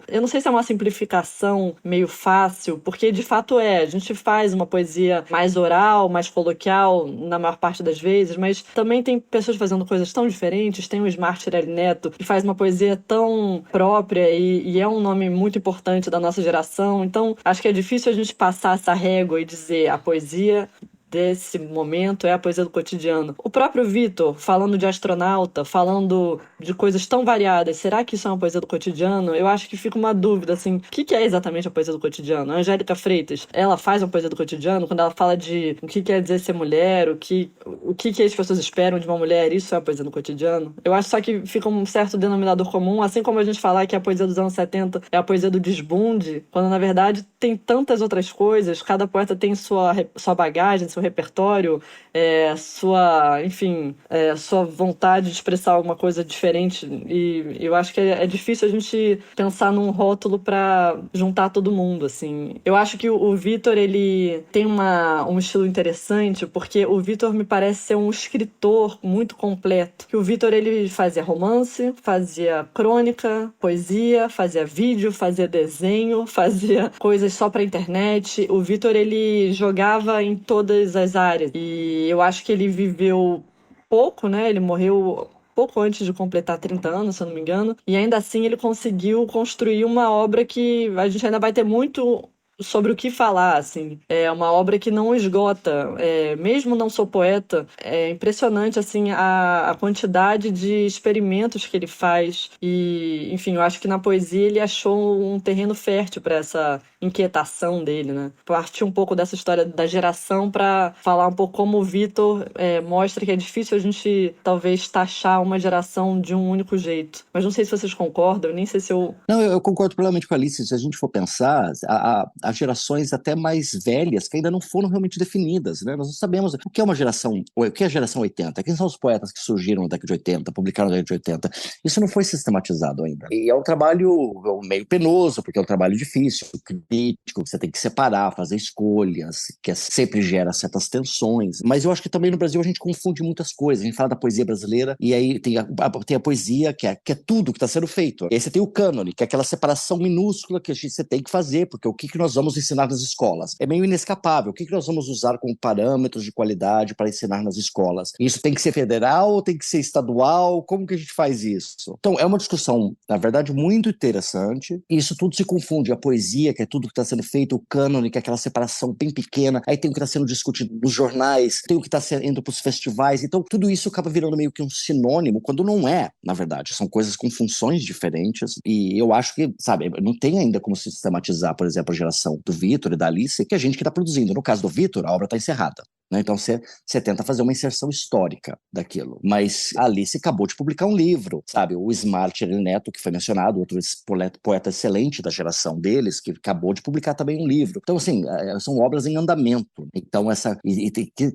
eu não sei se é uma simplificação meio fácil, porque de fato a gente faz uma poesia mais oral, mais coloquial, na maior parte das vezes, mas também tem pessoas fazendo coisas tão diferentes, tem o Smart Tirelli Neto, que faz uma poesia tão própria e é um nome muito importante da nossa geração, então acho que é difícil a gente passar essa régua e dizer a poesia desse momento é a poesia do cotidiano. O próprio Vitor, falando de astronauta, falando de coisas tão variadas, será que isso é uma poesia do cotidiano? Eu acho que fica uma dúvida, assim, o que é exatamente a poesia do cotidiano? A Angélica Freitas, ela faz uma poesia do cotidiano quando ela fala de o que quer dizer ser mulher, o que as pessoas esperam de uma mulher, isso é a poesia do cotidiano? Eu acho só que fica um certo denominador comum, assim como a gente falar que a poesia dos anos 70 é a poesia do desbunde, quando na verdade tem tantas outras coisas, cada poeta tem sua bagagem, seu repertório, sua vontade de expressar alguma coisa diferente, e eu acho que é difícil a gente pensar num rótulo para juntar todo mundo, assim. Eu acho que o Vitor, ele tem um estilo interessante, porque o Vitor me parece ser um escritor muito completo, que o Vitor, ele fazia romance, fazia crônica, poesia, fazia vídeo, fazia desenho, fazia coisas só pra internet. O Vitor, ele jogava em todas as áreas. E eu acho que ele viveu pouco, né? Ele morreu pouco antes de completar 30 anos, se eu não me engano. E ainda assim ele conseguiu construir uma obra que a gente ainda vai ter muito sobre o que falar, assim. É uma obra que não esgota. Mesmo não sou poeta, é impressionante, assim, a quantidade de experimentos que ele faz. E, enfim, eu acho que na poesia ele achou um terreno fértil para essa inquietação dele, né? Partir um pouco dessa história da geração para falar um pouco como o Vitor mostra que é difícil a gente, talvez, taxar uma geração de um único jeito. Mas não sei se vocês concordam, nem sei se eu... Não, eu concordo plenamente com a Alice. Se a gente for pensar, as gerações até mais velhas que ainda não foram realmente definidas, né? Nós não sabemos o que é uma geração, o que é a geração 80, quem são os poetas que surgiram na década de 80, publicaram na década de 80. Isso não foi sistematizado ainda. E é um trabalho meio penoso, porque é um trabalho difícil, crítico, que você tem que separar, fazer escolhas, que sempre gera certas tensões. Mas eu acho que também no Brasil a gente confunde muitas coisas. A gente fala da poesia brasileira e aí tem a poesia que é tudo que está sendo feito. E aí você tem o cânone, que é aquela separação minúscula que você tem que fazer, porque o que nós vamos ensinar nas escolas. É meio inescapável. O que nós vamos usar como parâmetros de qualidade para ensinar nas escolas? Isso tem que ser federal ou tem que ser estadual? Como que a gente faz isso? Então, é uma discussão, na verdade, muito interessante. E isso tudo se confunde. A poesia, que é tudo que está sendo feito, o cânone, que é aquela separação bem pequena, aí tem o que está sendo discutido nos jornais, tem o que está indo para os festivais. Então, tudo isso acaba virando meio que um sinônimo, quando não é, na verdade. São coisas com funções diferentes. E eu acho que, sabe, não tem ainda como sistematizar, por exemplo, a geração do Vitor e da Alice, que é a gente que está produzindo. No caso do Vitor, a obra está encerrada. Então você tenta fazer uma inserção histórica daquilo. Mas a Alice acabou de publicar um livro, sabe? O Smart Neto, que foi mencionado, outro poeta excelente da geração deles, que acabou de publicar também um livro. Então, assim, são obras em andamento. Então,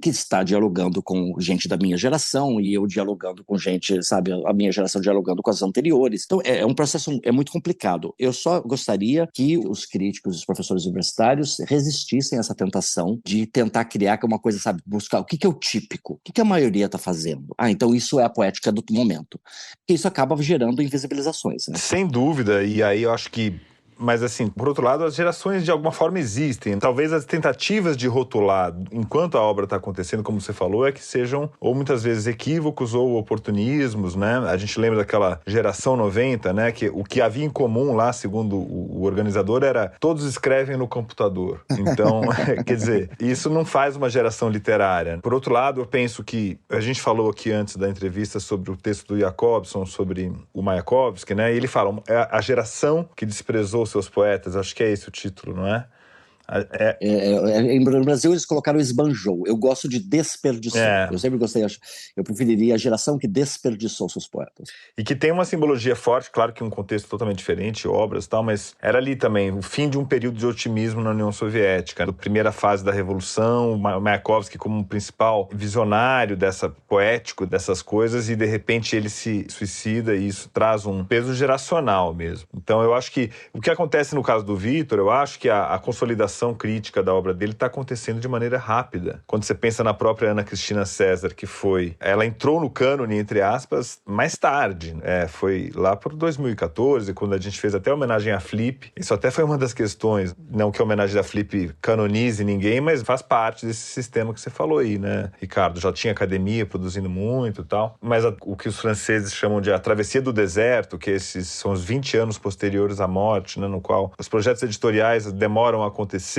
que está dialogando com gente da minha geração e eu dialogando com gente, sabe? A minha geração dialogando com as anteriores. Então, é um processo muito complicado. Eu só gostaria que os críticos, os professores universitários resistissem a essa tentação de tentar criar uma coisa, sabe, buscar o que é o típico, o que a maioria está fazendo. Então isso é a poética do momento. Porque isso acaba gerando invisibilizações, né? Sem dúvida, e aí eu acho que... Mas, assim, por outro lado, as gerações de alguma forma existem. Talvez as tentativas de rotular enquanto a obra está acontecendo, como você falou, é que sejam ou muitas vezes equívocos ou oportunismos, né? A gente lembra daquela geração 90, né? Que o que havia em comum lá, segundo o organizador, era todos escrevem no computador. Então, quer dizer, isso não faz uma geração literária. Por outro lado, eu penso que a gente falou aqui antes da entrevista sobre o texto do Jacobson, sobre o Mayakovsky, né? E ele fala, a geração que desprezou seus poetas, acho que é esse o título, não é? No Brasil eles colocaram esbanjou. Eu gosto de desperdiçou. Eu sempre gostei, eu preferiria a geração que desperdiçou seus poetas. E que tem uma simbologia forte, claro que um contexto totalmente diferente, obras e tal, mas era ali também o fim de um período de otimismo na União Soviética, a primeira fase da Revolução, o Mayakovsky como um principal visionário poético dessas coisas, e de repente ele se suicida e isso traz um peso geracional mesmo. Então eu acho que o que acontece no caso do Vitor, eu acho que a consolidação crítica da obra dele está acontecendo de maneira rápida. Quando você pensa na própria Ana Cristina César, ela entrou no cânone, entre aspas, mais tarde. Foi lá por 2014, quando a gente fez até a homenagem à Flip. Isso até foi uma das questões, não que a homenagem da Flip canonize ninguém, mas faz parte desse sistema que você falou aí, né, Ricardo? Já tinha academia produzindo muito e tal, mas o que os franceses chamam de a travessia do deserto, que esses são os 20 anos posteriores à morte, né, no qual os projetos editoriais demoram a acontecer,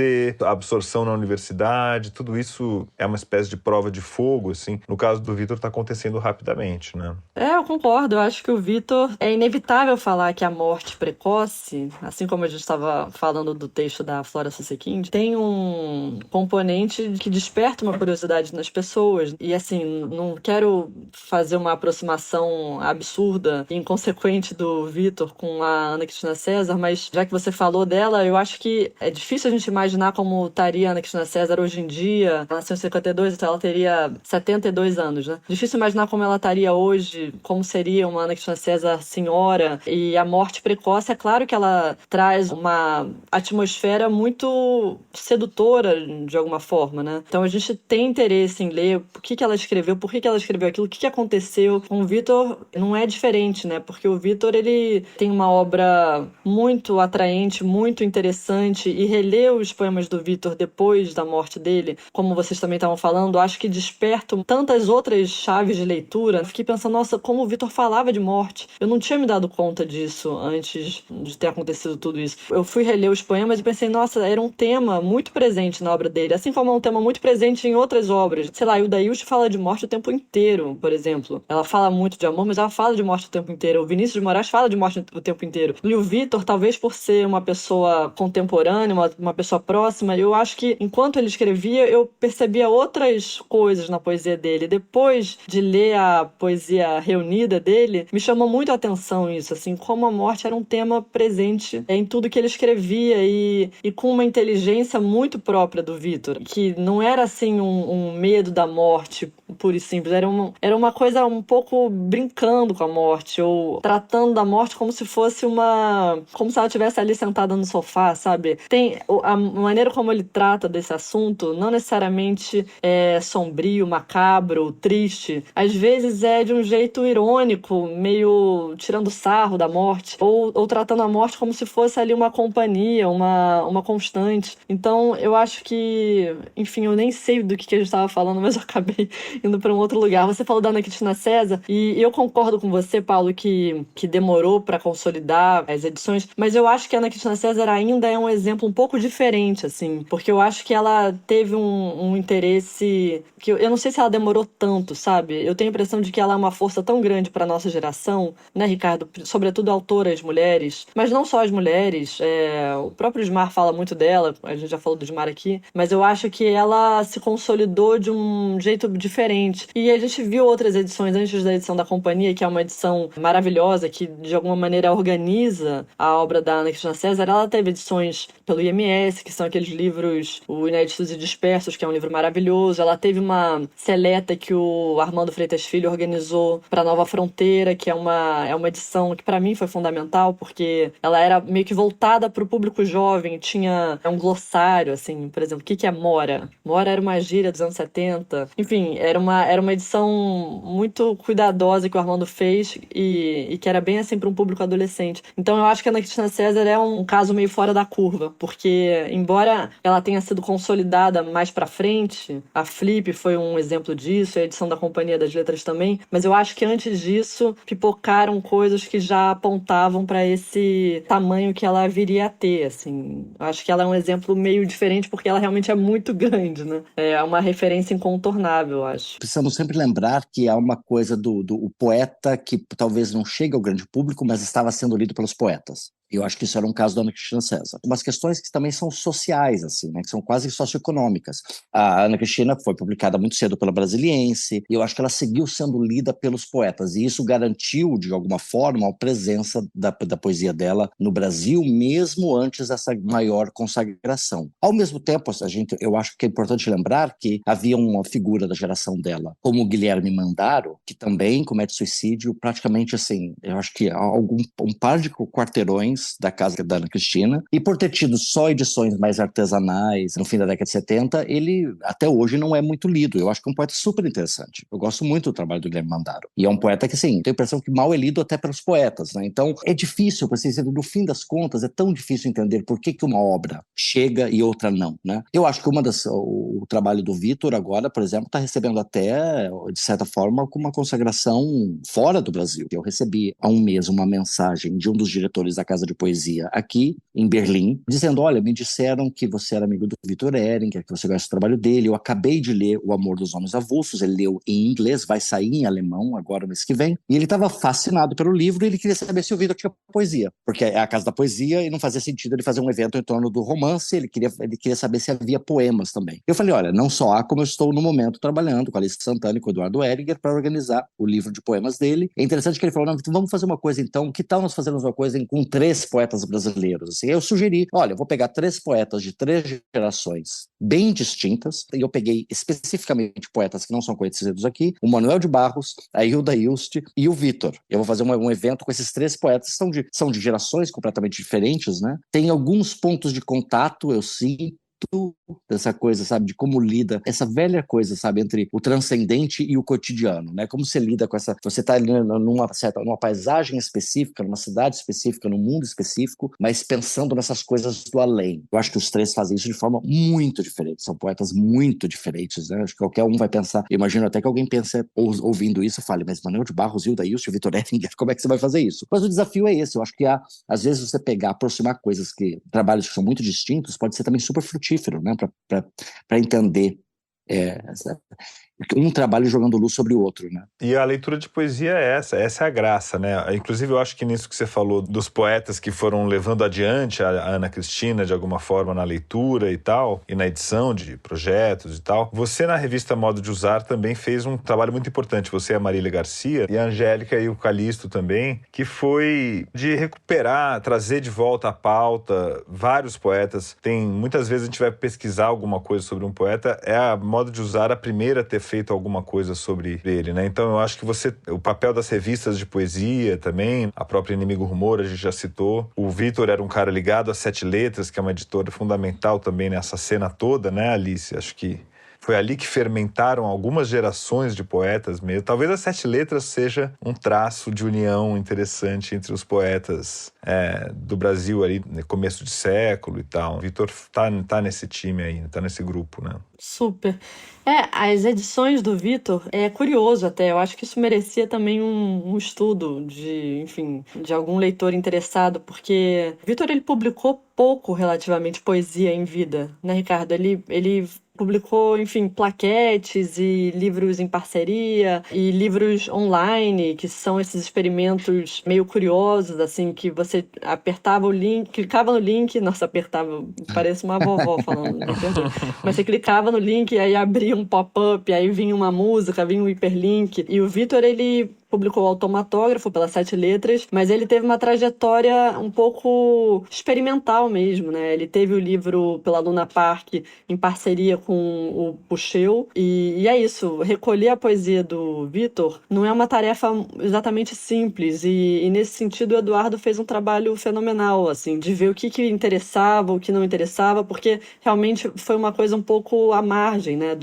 a absorção na universidade, tudo isso é uma espécie de prova de fogo, assim. No caso do Vitor, está acontecendo rapidamente, né? Eu concordo. Eu acho que o Vitor... É inevitável falar que a morte precoce, assim como a gente estava falando do texto da Flora Susekind, tem um componente que desperta uma curiosidade nas pessoas. E, assim, não quero fazer uma aproximação absurda e inconsequente do Vitor com a Ana Cristina César, mas já que você falou dela, eu acho que é difícil a gente imaginar como estaria a Ana Cristina César hoje em dia. Ela nasceu em 52, então ela teria 72 anos, né? Difícil imaginar como ela estaria hoje, como seria uma Ana Cristina César senhora. E a morte precoce, é claro que ela traz uma atmosfera muito sedutora, de alguma forma, né? Então a gente tem interesse em ler o que ela escreveu, por que ela escreveu aquilo, o que aconteceu. Com o Vitor não é diferente, né? Porque o Vitor, ele tem uma obra muito atraente, muito interessante, e reler os poemas do Vitor depois da morte dele, como vocês também estavam falando, acho que despertam tantas outras chaves de leitura. Fiquei pensando, nossa, como o Vitor falava de morte. Eu não tinha me dado conta disso antes de ter acontecido tudo isso. Eu fui reler os poemas e pensei, nossa, era um tema muito presente na obra dele, assim como é um tema muito presente em outras obras. Sei lá, Hilda Hilst fala de morte o tempo inteiro, por exemplo. Ela fala muito de amor, mas ela fala de morte o tempo inteiro. O Vinícius de Moraes fala de morte o tempo inteiro. E o Vitor, talvez por ser uma pessoa contemporânea, uma pessoa próxima, eu acho que enquanto ele escrevia, eu percebia outras coisas na poesia dele. Depois de ler a poesia reunida dele, me chamou muito a atenção isso, assim, como a morte era um tema presente em tudo que ele escrevia e com uma inteligência muito própria do Vitor, que não era assim um medo da morte pura e simples, era uma coisa um pouco brincando com a morte, ou tratando da morte como se fosse como se ela estivesse ali sentada no sofá, sabe? A maneira como ele trata desse assunto não necessariamente é sombrio, macabro, triste. Às vezes é de um jeito irônico, meio tirando sarro da morte, ou tratando a morte como se fosse ali uma companhia, uma constante. Então, eu acho que, enfim, eu nem sei do que a gente estava falando, mas eu acabei indo para um outro lugar. Você falou da Ana Cristina César, e eu concordo com você, Paulo, que demorou para consolidar as edições, mas eu acho que a Ana Cristina César ainda é um exemplo um pouco diferente, assim, porque eu acho que ela teve um interesse que eu não sei se ela demorou tanto, sabe? Eu tenho a impressão de que ela é uma força tão grande para nossa geração, né, Ricardo? Sobretudo autoras mulheres, mas não só as mulheres. O próprio Ismar fala muito dela, a gente já falou do Ismar aqui, mas eu acho que ela se consolidou de um jeito diferente. E a gente viu outras edições antes da edição da Companhia, que é uma edição maravilhosa, que de alguma maneira organiza a obra da Ana Cristina César. Ela teve edições pelo IMS, que são aqueles livros, o Inéditos e Dispersos, que é um livro maravilhoso. Ela teve uma seleta que o Armando Freitas Filho organizou para Nova Fronteira, que é uma edição que para mim foi fundamental, porque ela era meio que voltada para o público jovem, tinha um glossário, assim, por exemplo, o que é Mora? Mora era uma gíria dos anos 70. Enfim, era uma edição muito cuidadosa que o Armando fez e que era bem assim para um público adolescente. Então eu acho que a Ana Cristina César é um caso meio fora da curva, porque embora ela tenha sido consolidada mais para frente, a Flip foi um exemplo disso, a edição da Companhia das Letras também, mas eu acho que antes disso pipocaram coisas que já apontavam para esse tamanho que ela viria a ter, assim. Eu acho que ela é um exemplo meio diferente porque ela realmente é muito grande, né? É uma referência incontornável, eu acho. Precisamos sempre lembrar que há uma coisa do poeta que talvez não chegue ao grande público, mas estava sendo lido pelos poetas. Eu acho que isso era um caso da Ana Cristina César. Umas questões que também são sociais, assim, né, que são quase socioeconômicas. A Ana Cristina foi publicada muito cedo pela Brasiliense, e eu acho que ela seguiu sendo lida pelos poetas, e isso garantiu, de alguma forma, a presença da poesia dela no Brasil, mesmo antes dessa maior consagração. Ao mesmo tempo, eu acho que é importante lembrar que havia uma figura da geração dela, como o Guilherme Mandaro, que também comete suicídio praticamente, assim, eu acho que um par de quarteirões da casa da Ana Cristina, e por ter tido só edições mais artesanais no fim da década de 70, ele até hoje não é muito lido. Eu acho que é um poeta super interessante. Eu gosto muito do trabalho do Guilherme Mandaro. E é um poeta que, assim, tenho a impressão que mal é lido até pelos poetas, né? Então, é difícil, no fim das contas, é tão difícil entender por que uma obra chega e outra não, né? Eu acho que o trabalho do Vitor agora, por exemplo, está recebendo até, de certa forma, uma consagração fora do Brasil. Eu recebi há um mês uma mensagem de um dos diretores da Casa de Poesia aqui em Berlim, dizendo: olha, me disseram que você era amigo do Victor Ehringer, que você gosta do trabalho dele, eu acabei de ler O Amor dos Homens Avulsos, ele leu em inglês, vai sair em alemão agora mês que vem, e ele estava fascinado pelo livro e ele queria saber se o Victor tinha poesia, porque é a Casa da Poesia e não fazia sentido ele fazer um evento em torno do romance, ele queria saber se havia poemas também. Eu falei: olha, não só há, como eu estou no momento trabalhando com a Alice Santana e com o Eduardo Ehringer para organizar o livro de poemas dele. É interessante que ele falou: não, vamos fazer uma coisa então, que tal nós fazermos uma coisa com 3 poetas brasileiros? Assim, eu sugeri: olha, eu vou pegar 3 poetas de 3 gerações bem distintas, e eu peguei especificamente poetas que não são conhecidos aqui, o Manuel de Barros, a Hilda Hilst e o Vitor. Eu vou fazer um evento com esses 3 poetas, são de gerações completamente diferentes, né? Tem alguns pontos de contato, eu sinto, dessa coisa, sabe, de como lida essa velha coisa, sabe, entre o transcendente e o cotidiano, né? Como você lida com essa, você tá ali numa paisagem específica, numa cidade específica, num mundo específico, mas pensando nessas coisas do além. Eu acho que os 3 fazem isso de forma muito diferente, são poetas muito diferentes, né? Acho que qualquer um vai pensar, eu imagino até que alguém pense, ouvindo isso, fale: mas Manuel de Barros, Hilda Hilst, Victor Ehringer, como é que você vai fazer isso? Mas o desafio é esse. Eu acho que às vezes você aproximar coisas trabalhos que são muito distintos, pode ser também super frutífero, né, para entender um trabalho jogando luz sobre o outro, né? E a leitura de poesia é essa é a graça, né? Inclusive eu acho que nisso que você falou dos poetas que foram levando adiante a Ana Cristina de alguma forma na leitura e tal, e na edição de projetos e tal, você na revista Modo de Usar também fez um trabalho muito importante, você e a Marília Garcia, e a Angélica e o Calixto também, que foi de recuperar, trazer de volta à pauta vários poetas. Muitas vezes a gente vai pesquisar alguma coisa sobre um poeta, é a Modo de Usar a primeira a ter feito alguma coisa sobre ele, né? Então eu acho que o papel das revistas de poesia também, a própria Inimigo Rumor, a gente já citou. O Vitor era um cara ligado às Sete Letras, que é uma editora fundamental também nessa cena toda, né, Alice? Acho que foi ali que fermentaram algumas gerações de poetas mesmo. Talvez as Sete Letras seja um traço de união interessante entre os poetas do Brasil ali, no começo de século e tal. O Vitor tá nesse time aí, tá nesse grupo, né? Super. As edições do Vitor é curioso até. Eu acho que isso merecia também um estudo de algum leitor interessado, porque o Vitor, ele publicou pouco relativamente poesia em vida, né, Ricardo? Ele publicou, plaquetes e livros em parceria e livros online, que são esses experimentos meio curiosos, assim, que você apertava o link, clicava no link, parece uma vovó falando, né? Mas você clicava no link e aí abria um pop-up, aí vinha uma música, vinha um hiperlink. E o Vitor, ele publicou o Automatógrafo pelas Sete Letras, mas ele teve uma trajetória um pouco experimental mesmo, né? Ele teve o livro pela Luna Park em parceria com o Puxeu, e é isso, recolher a poesia do Vitor não é uma tarefa exatamente simples, e nesse sentido o Eduardo fez um trabalho fenomenal, assim, de ver o que interessava, o que não interessava, porque realmente foi uma coisa um pouco à margem, né,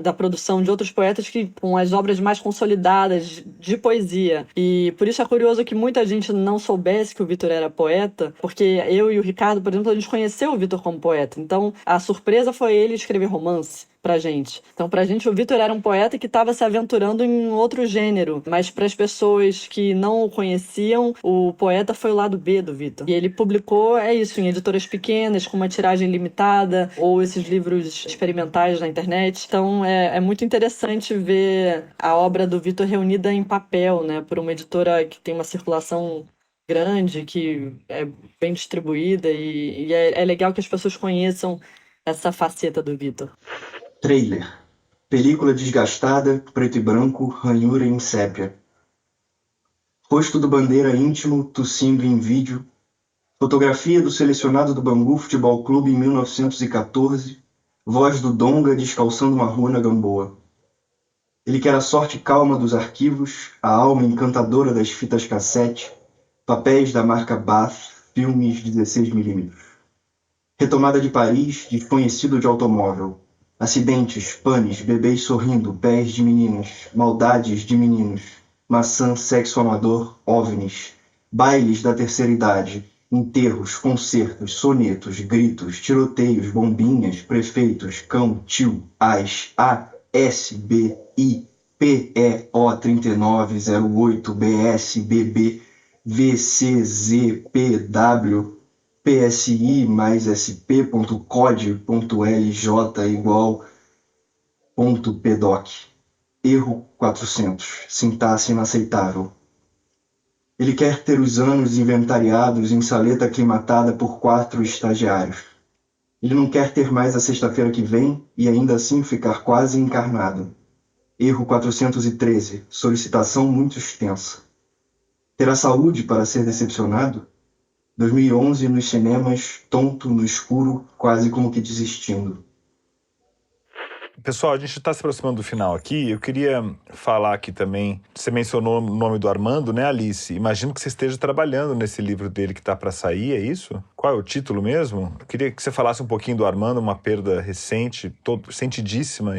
da produção de outros poetas com as obras mais consolidadas de poesia. E por isso é curioso que muita gente não soubesse que o Vitor era poeta, porque eu e o Ricardo, por exemplo, a gente conheceu o Vitor como poeta. Então, a surpresa foi ele escrever romance pra gente. Então, pra gente, o Vitor era um poeta que estava se aventurando em outro gênero, mas para as pessoas que não o conheciam, o poeta foi o lado B do Vitor. E ele publicou, em editoras pequenas, com uma tiragem limitada, ou esses livros experimentais na internet. Então, é muito interessante ver a obra do Vitor reunida em papel, né, por uma editora que tem uma circulação grande, que é bem distribuída, e é legal que as pessoas conheçam essa faceta do Vitor. Trailer. Película desgastada, preto e branco, ranhura em sépia. Rosto do Bandeira íntimo, tossindo em vídeo. Fotografia do selecionado do Bangu Futebol Clube em 1914. Voz do Donga descalçando uma rua na Gamboa. Ele quer a sorte calma dos arquivos, a alma encantadora das fitas cassete, papéis da marca Bath, filmes 16mm. Retomada de Paris, desconhecido de automóvel. Acidentes, panes, bebês sorrindo, pés de meninas, maldades de meninos, maçã, sexo amador, OVNIs, bailes da terceira idade, enterros, concertos, sonetos, gritos, tiroteios, bombinhas, prefeitos, cão, tio, AS, A, S, B, I, P, E, O, 3908, BS, BB, VC, Z, P, W, PSI mais SP.cod.LJ igual .pdoc. Erro 400. Sintaxe inaceitável. Ele quer ter os anos inventariados em saleta aclimatada por 4 estagiários. Ele não quer ter mais a sexta-feira que vem e ainda assim ficar quase encarnado. Erro 413. Solicitação muito extensa. Terá saúde para ser decepcionado? 2011 nos cinemas, tonto, no escuro, quase como que desistindo. Pessoal, a gente está se aproximando do final aqui. Eu queria falar aqui também. Você mencionou o nome do Armando, né, Alice? Imagino que você esteja trabalhando nesse livro dele que está para sair, é isso? Qual é o título mesmo? Eu queria que você falasse um pouquinho do Armando, uma perda recente, sentidíssima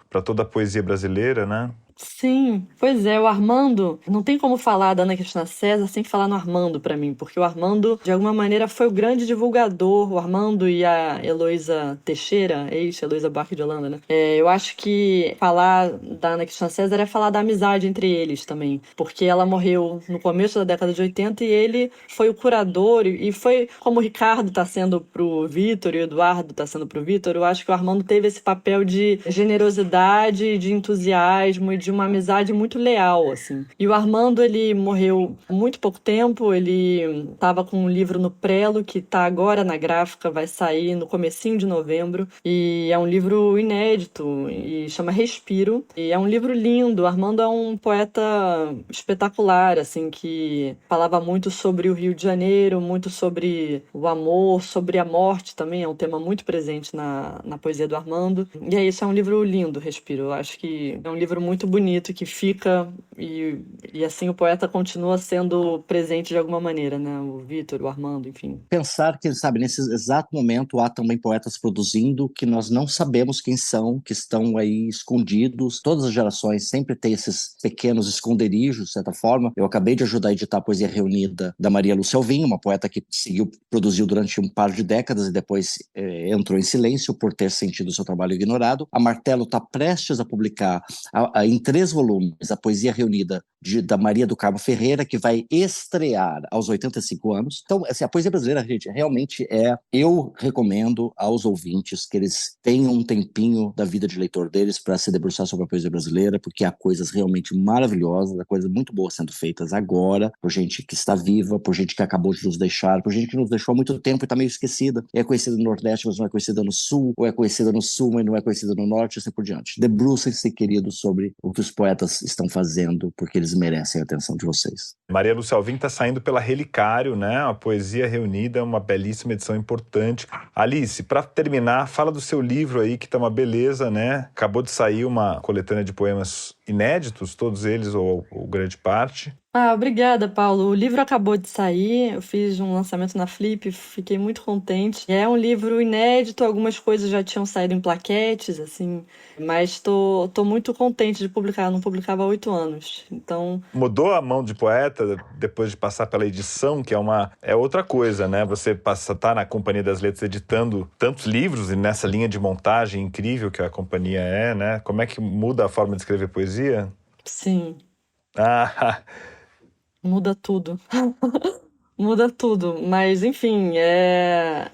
para toda a poesia brasileira, né? Sim, pois é, o Armando, não tem como falar da Ana Cristina César sem falar no Armando pra mim, porque o Armando, de alguma maneira, foi o grande divulgador, o Armando e a Heloísa Teixeira, ex-Heloísa Buarque de Holanda, né? Eu acho que falar da Ana Cristina César é falar da amizade entre eles também, porque ela morreu no começo da década de 80 e ele foi o curador, e foi como o Ricardo tá sendo pro Vitor e o Eduardo tá sendo pro Vitor. Eu acho que o Armando teve esse papel de generosidade, de entusiasmo e de uma amizade muito leal, assim. E o Armando, ele morreu há muito pouco tempo, ele estava com um livro no prelo, que está agora na gráfica, vai sair no comecinho de novembro, e é um livro inédito, e chama Respiro, e é um livro lindo. O Armando é um poeta espetacular, assim, que falava muito sobre o Rio de Janeiro, muito sobre o amor, sobre a morte também, é um tema muito presente na poesia do Armando. E é isso, é um livro lindo, Respiro. Eu acho que é um livro muito bonito, que fica, e assim o poeta continua sendo presente de alguma maneira, né? O Vitor, o Armando, enfim. Pensar que, sabe, nesse exato momento há também poetas produzindo que nós não sabemos quem são, que estão aí escondidos. Todas as gerações sempre têm esses pequenos esconderijos, de certa forma. Eu acabei de ajudar a editar a Poesia Reunida da Maria Lúcia Alvim, uma poeta que produziu durante um par de décadas e depois entrou em silêncio por ter sentido o seu trabalho ignorado. A Martelo está prestes a publicar em 3 volumes a Poesia Reunida da Maria do Carmo Ferreira, que vai estrear aos 85 anos. Então, assim, a poesia brasileira, gente, realmente eu recomendo aos ouvintes que eles tenham um tempinho da vida de leitor deles para se debruçar sobre a poesia brasileira, porque há coisas realmente maravilhosas, há coisas muito boas sendo feitas agora, por gente que está viva, por gente que acabou de nos deixar, por gente que nos deixou há muito tempo e está meio esquecida. É conhecida no Nordeste, mas não é conhecida no Sul, ou é conhecida no Sul, mas não é conhecida no Norte, e assim por diante. Debrucem-se, queridos, sobre o que os poetas estão fazendo, porque eles merecem a atenção de vocês. Maria Lúcia Alvim está saindo pela Relicário, né? A Poesia Reunida, uma belíssima edição importante. Alice, para terminar, fala do seu livro aí, que tá uma beleza, né? Acabou de sair uma coletânea de poemas inéditos, todos eles, ou grande parte. Obrigada, Paulo. O livro acabou de sair, eu fiz um lançamento na Flip, fiquei muito contente. É um livro inédito, algumas coisas já tinham saído em plaquetes, assim, mas tô muito contente de publicar, eu não publicava há 8 anos, então... Mudou a mão de poeta depois de passar pela edição, que é outra coisa, né? Você tá na Companhia das Letras editando tantos livros e nessa linha de montagem incrível que a companhia é, né? Como é que muda a forma de escrever poesia? Sim. Muda tudo. Muda tudo. Mas, enfim, é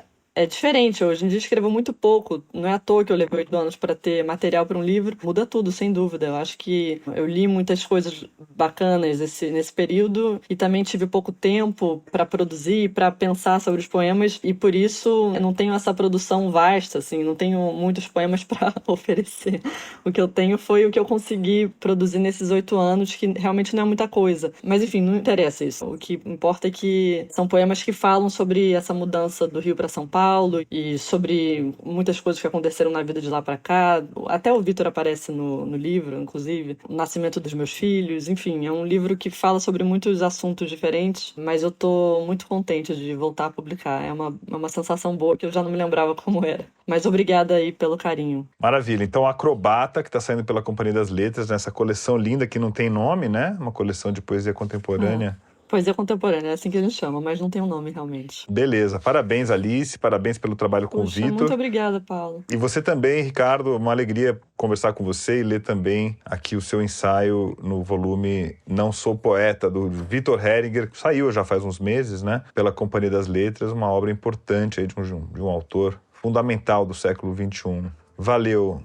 diferente. Hoje em dia escrevo muito pouco. Não é à toa que eu levei 8 anos para ter material para um livro. Muda tudo, sem dúvida. Eu acho que eu li muitas coisas bacanas nesse período e também tive pouco tempo para produzir, para pensar sobre os poemas, e por isso eu não tenho essa produção vasta, assim, não tenho muitos poemas para oferecer. O que eu tenho foi o que eu consegui produzir nesses 8 anos, que realmente não é muita coisa. Mas, enfim, não interessa isso. O que importa é que são poemas que falam sobre essa mudança do Rio para São Paulo, e sobre muitas coisas que aconteceram na vida de lá para cá. Até o Vitor aparece no livro, inclusive. O nascimento dos meus filhos. Enfim, é um livro que fala sobre muitos assuntos diferentes, mas eu tô muito contente de voltar a publicar. É uma sensação boa que eu já não me lembrava como era. Mas obrigada aí pelo carinho. Maravilha. Então, Acrobata, que está saindo pela Companhia das Letras, nessa coleção linda que não tem nome, né? Uma coleção de poesia contemporânea. Poesia contemporânea, é assim que a gente chama, mas não tem um nome realmente. Beleza. Parabéns, Alice. Parabéns pelo trabalho com o Vitor. Muito obrigada, Paulo. E você também, Ricardo. Uma alegria conversar com você e ler também aqui o seu ensaio no volume Não Sou Poeta, do Vitor Heringer, que saiu já faz uns meses, né? Pela Companhia das Letras, uma obra importante aí de um autor fundamental do século XXI. Valeu.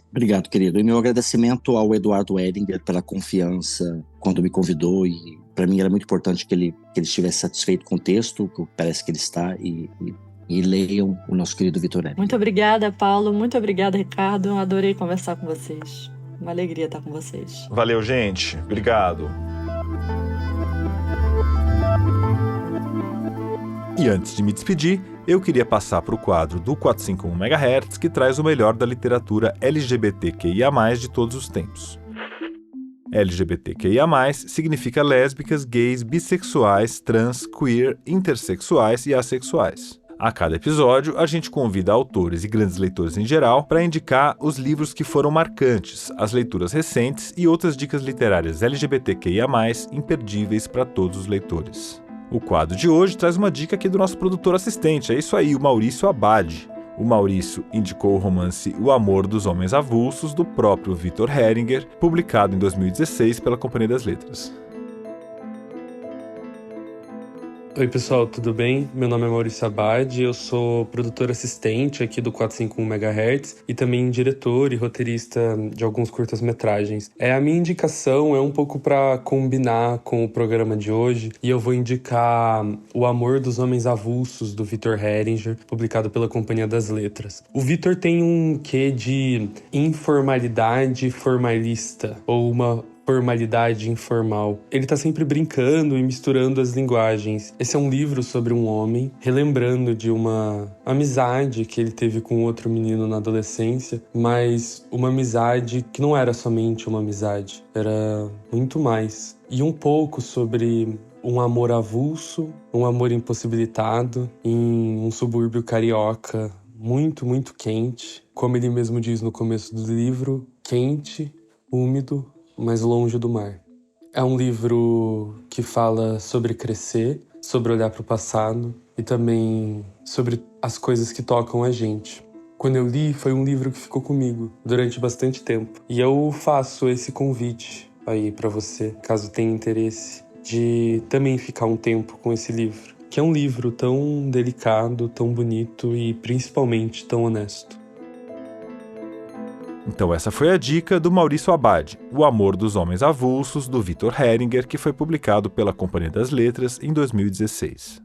Obrigado, querido. E meu agradecimento ao Eduardo Heringer pela confiança quando me convidou, e para mim era muito importante que ele estivesse satisfeito com o texto, que parece que ele está, e leiam o nosso querido Vitor Heringer. Muito obrigada, Paulo. Muito obrigada, Ricardo. Adorei conversar com vocês. Uma alegria estar com vocês. Valeu, gente. Obrigado. E antes de me despedir, eu queria passar para o quadro do 451 MHz, que traz o melhor da literatura LGBTQIA+, de todos os tempos. LGBTQIA+, significa lésbicas, gays, bissexuais, trans, queer, intersexuais e assexuais. A cada episódio, a gente convida autores e grandes leitores em geral para indicar os livros que foram marcantes, as leituras recentes e outras dicas literárias LGBTQIA+, imperdíveis para todos os leitores. O quadro de hoje traz uma dica aqui do nosso produtor assistente, é isso aí, o Maurício Abad. O Maurício indicou o romance O Amor dos Homens Avulsos, do próprio Vitor Heringer, publicado em 2016 pela Companhia das Letras. Oi pessoal, tudo bem? Meu nome é Maurício Abad, eu sou produtor assistente aqui do 451 MHz e também diretor e roteirista de alguns curtas-metragens. A minha indicação é um pouco para combinar com o programa de hoje e eu vou indicar O Amor dos Homens Avulsos, do Victor Heringer, publicado pela Companhia das Letras. O Victor tem um quê de informalidade formalista, ou uma formalidade informal. Ele tá sempre brincando e misturando as linguagens. Esse é um livro sobre um homem relembrando de uma amizade que ele teve com outro menino na adolescência, mas uma amizade que não era somente uma amizade, era muito mais. E um pouco sobre um amor avulso, um amor impossibilitado em um subúrbio carioca muito, muito quente. Como ele mesmo diz no começo do livro, quente, úmido, mais longe do mar. É um livro que fala sobre crescer, sobre olhar para o passado e também sobre as coisas que tocam a gente. Quando eu li, foi um livro que ficou comigo durante bastante tempo. E eu faço esse convite aí para você, caso tenha interesse, de também ficar um tempo com esse livro, que é um livro tão delicado, tão bonito e principalmente tão honesto. Então essa foi a dica do Maurício Abad, O Amor dos Homens Avulsos, do Victor Heringer, que foi publicado pela Companhia das Letras em 2016.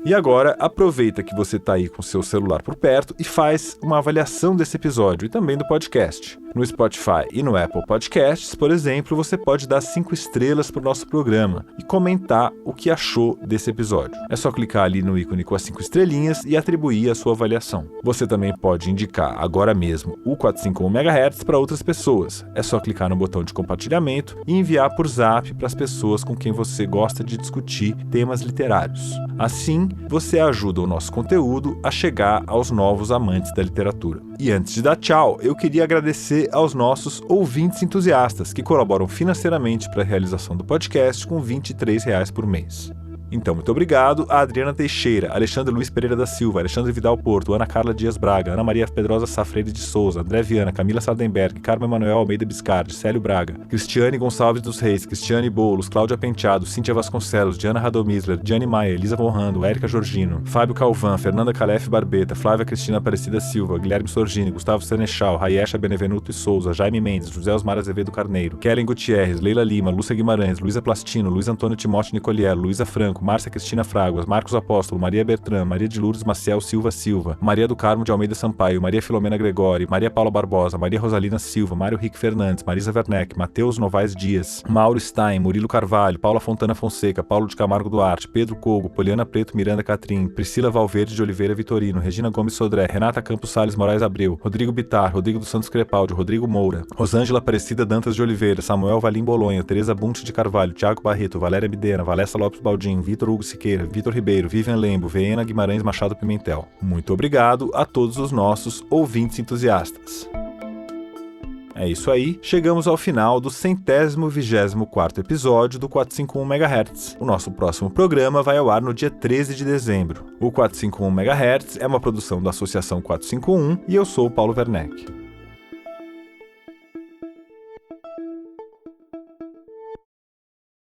E agora, aproveita que você está aí com seu celular por perto e faz uma avaliação desse episódio e também do podcast. No Spotify e no Apple Podcasts, por exemplo, você pode dar 5 estrelas para o nosso programa e comentar o que achou desse episódio. É só clicar ali no ícone com as 5 estrelinhas e atribuir a sua avaliação. Você também pode indicar agora mesmo o 451 MHz para outras pessoas. É só clicar no botão de compartilhamento e enviar por Zap para as pessoas com quem você gosta de discutir temas literários. Assim, você ajuda o nosso conteúdo a chegar aos novos amantes da literatura. E antes de dar tchau, eu queria agradecer aos nossos ouvintes entusiastas que colaboram financeiramente para a realização do podcast com R$ 23 por mês. Então, muito obrigado a Adriana Teixeira, Alexandre Luiz Pereira da Silva, Alexandre Vidal Porto, Ana Carla Dias Braga, Ana Maria Pedrosa Safreire de Souza, André Viana, Camila Sardenberg, Carmen Manuel Almeida Biscardi, Célio Braga, Cristiane Gonçalves dos Reis, Cristiane Boulos, Cláudia Penteado, Cíntia Vasconcelos, Diana Radomisler, Diane Maia, Elisa Vonrando, Érica Georgino, Fábio Calvan, Fernanda Calef Barbeta, Flávia Cristina Aparecida Silva, Guilherme Sorgini, Gustavo Senechal, Raiesha Benevenuto e Souza, Jaime Mendes, José Osmar Azevedo Carneiro, Kellen Gutierrez, Leila Lima, Lúcia Guimarães, Luísa Plastino, Luiz Antônio Timóteo Nicoliello, Luísa Franco, Márcia Cristina Fraguas, Marcos Apóstolo, Maria Bertrand, Maria de Lourdes Maciel Silva, Maria do Carmo de Almeida Sampaio, Maria Filomena Gregori, Maria Paula Barbosa, Maria Rosalina Silva, Mário Rick Fernandes, Marisa Werneck, Matheus Novaes Dias, Mauro Stein, Murilo Carvalho, Paula Fontana Fonseca, Paulo de Camargo Duarte, Pedro Cogo, Poliana Preto Miranda Catrim, Priscila Valverde de Oliveira Vitorino, Regina Gomes Sodré, Renata Campos Salles Moraes Abreu, Rodrigo Bitar, Rodrigo dos Santos Crepaldi, Rodrigo Moura, Rosângela Aparecida Dantas de Oliveira, Samuel Valim Bolonha, Tereza Bunte de Carvalho, Thiago Barreto, Valéria Bidena, Valessa Lopes Baldin, Vitor Hugo Siqueira, Vitor Ribeiro, Vivian Lembo, Viena Guimarães Machado Pimentel. Muito obrigado a todos os nossos ouvintes entusiastas. É isso aí, chegamos ao final do 124º episódio do 451 MHz. O nosso próximo programa vai ao ar no dia 13 de dezembro. O 451 MHz é uma produção da Associação 451 e eu sou o Paulo Werneck.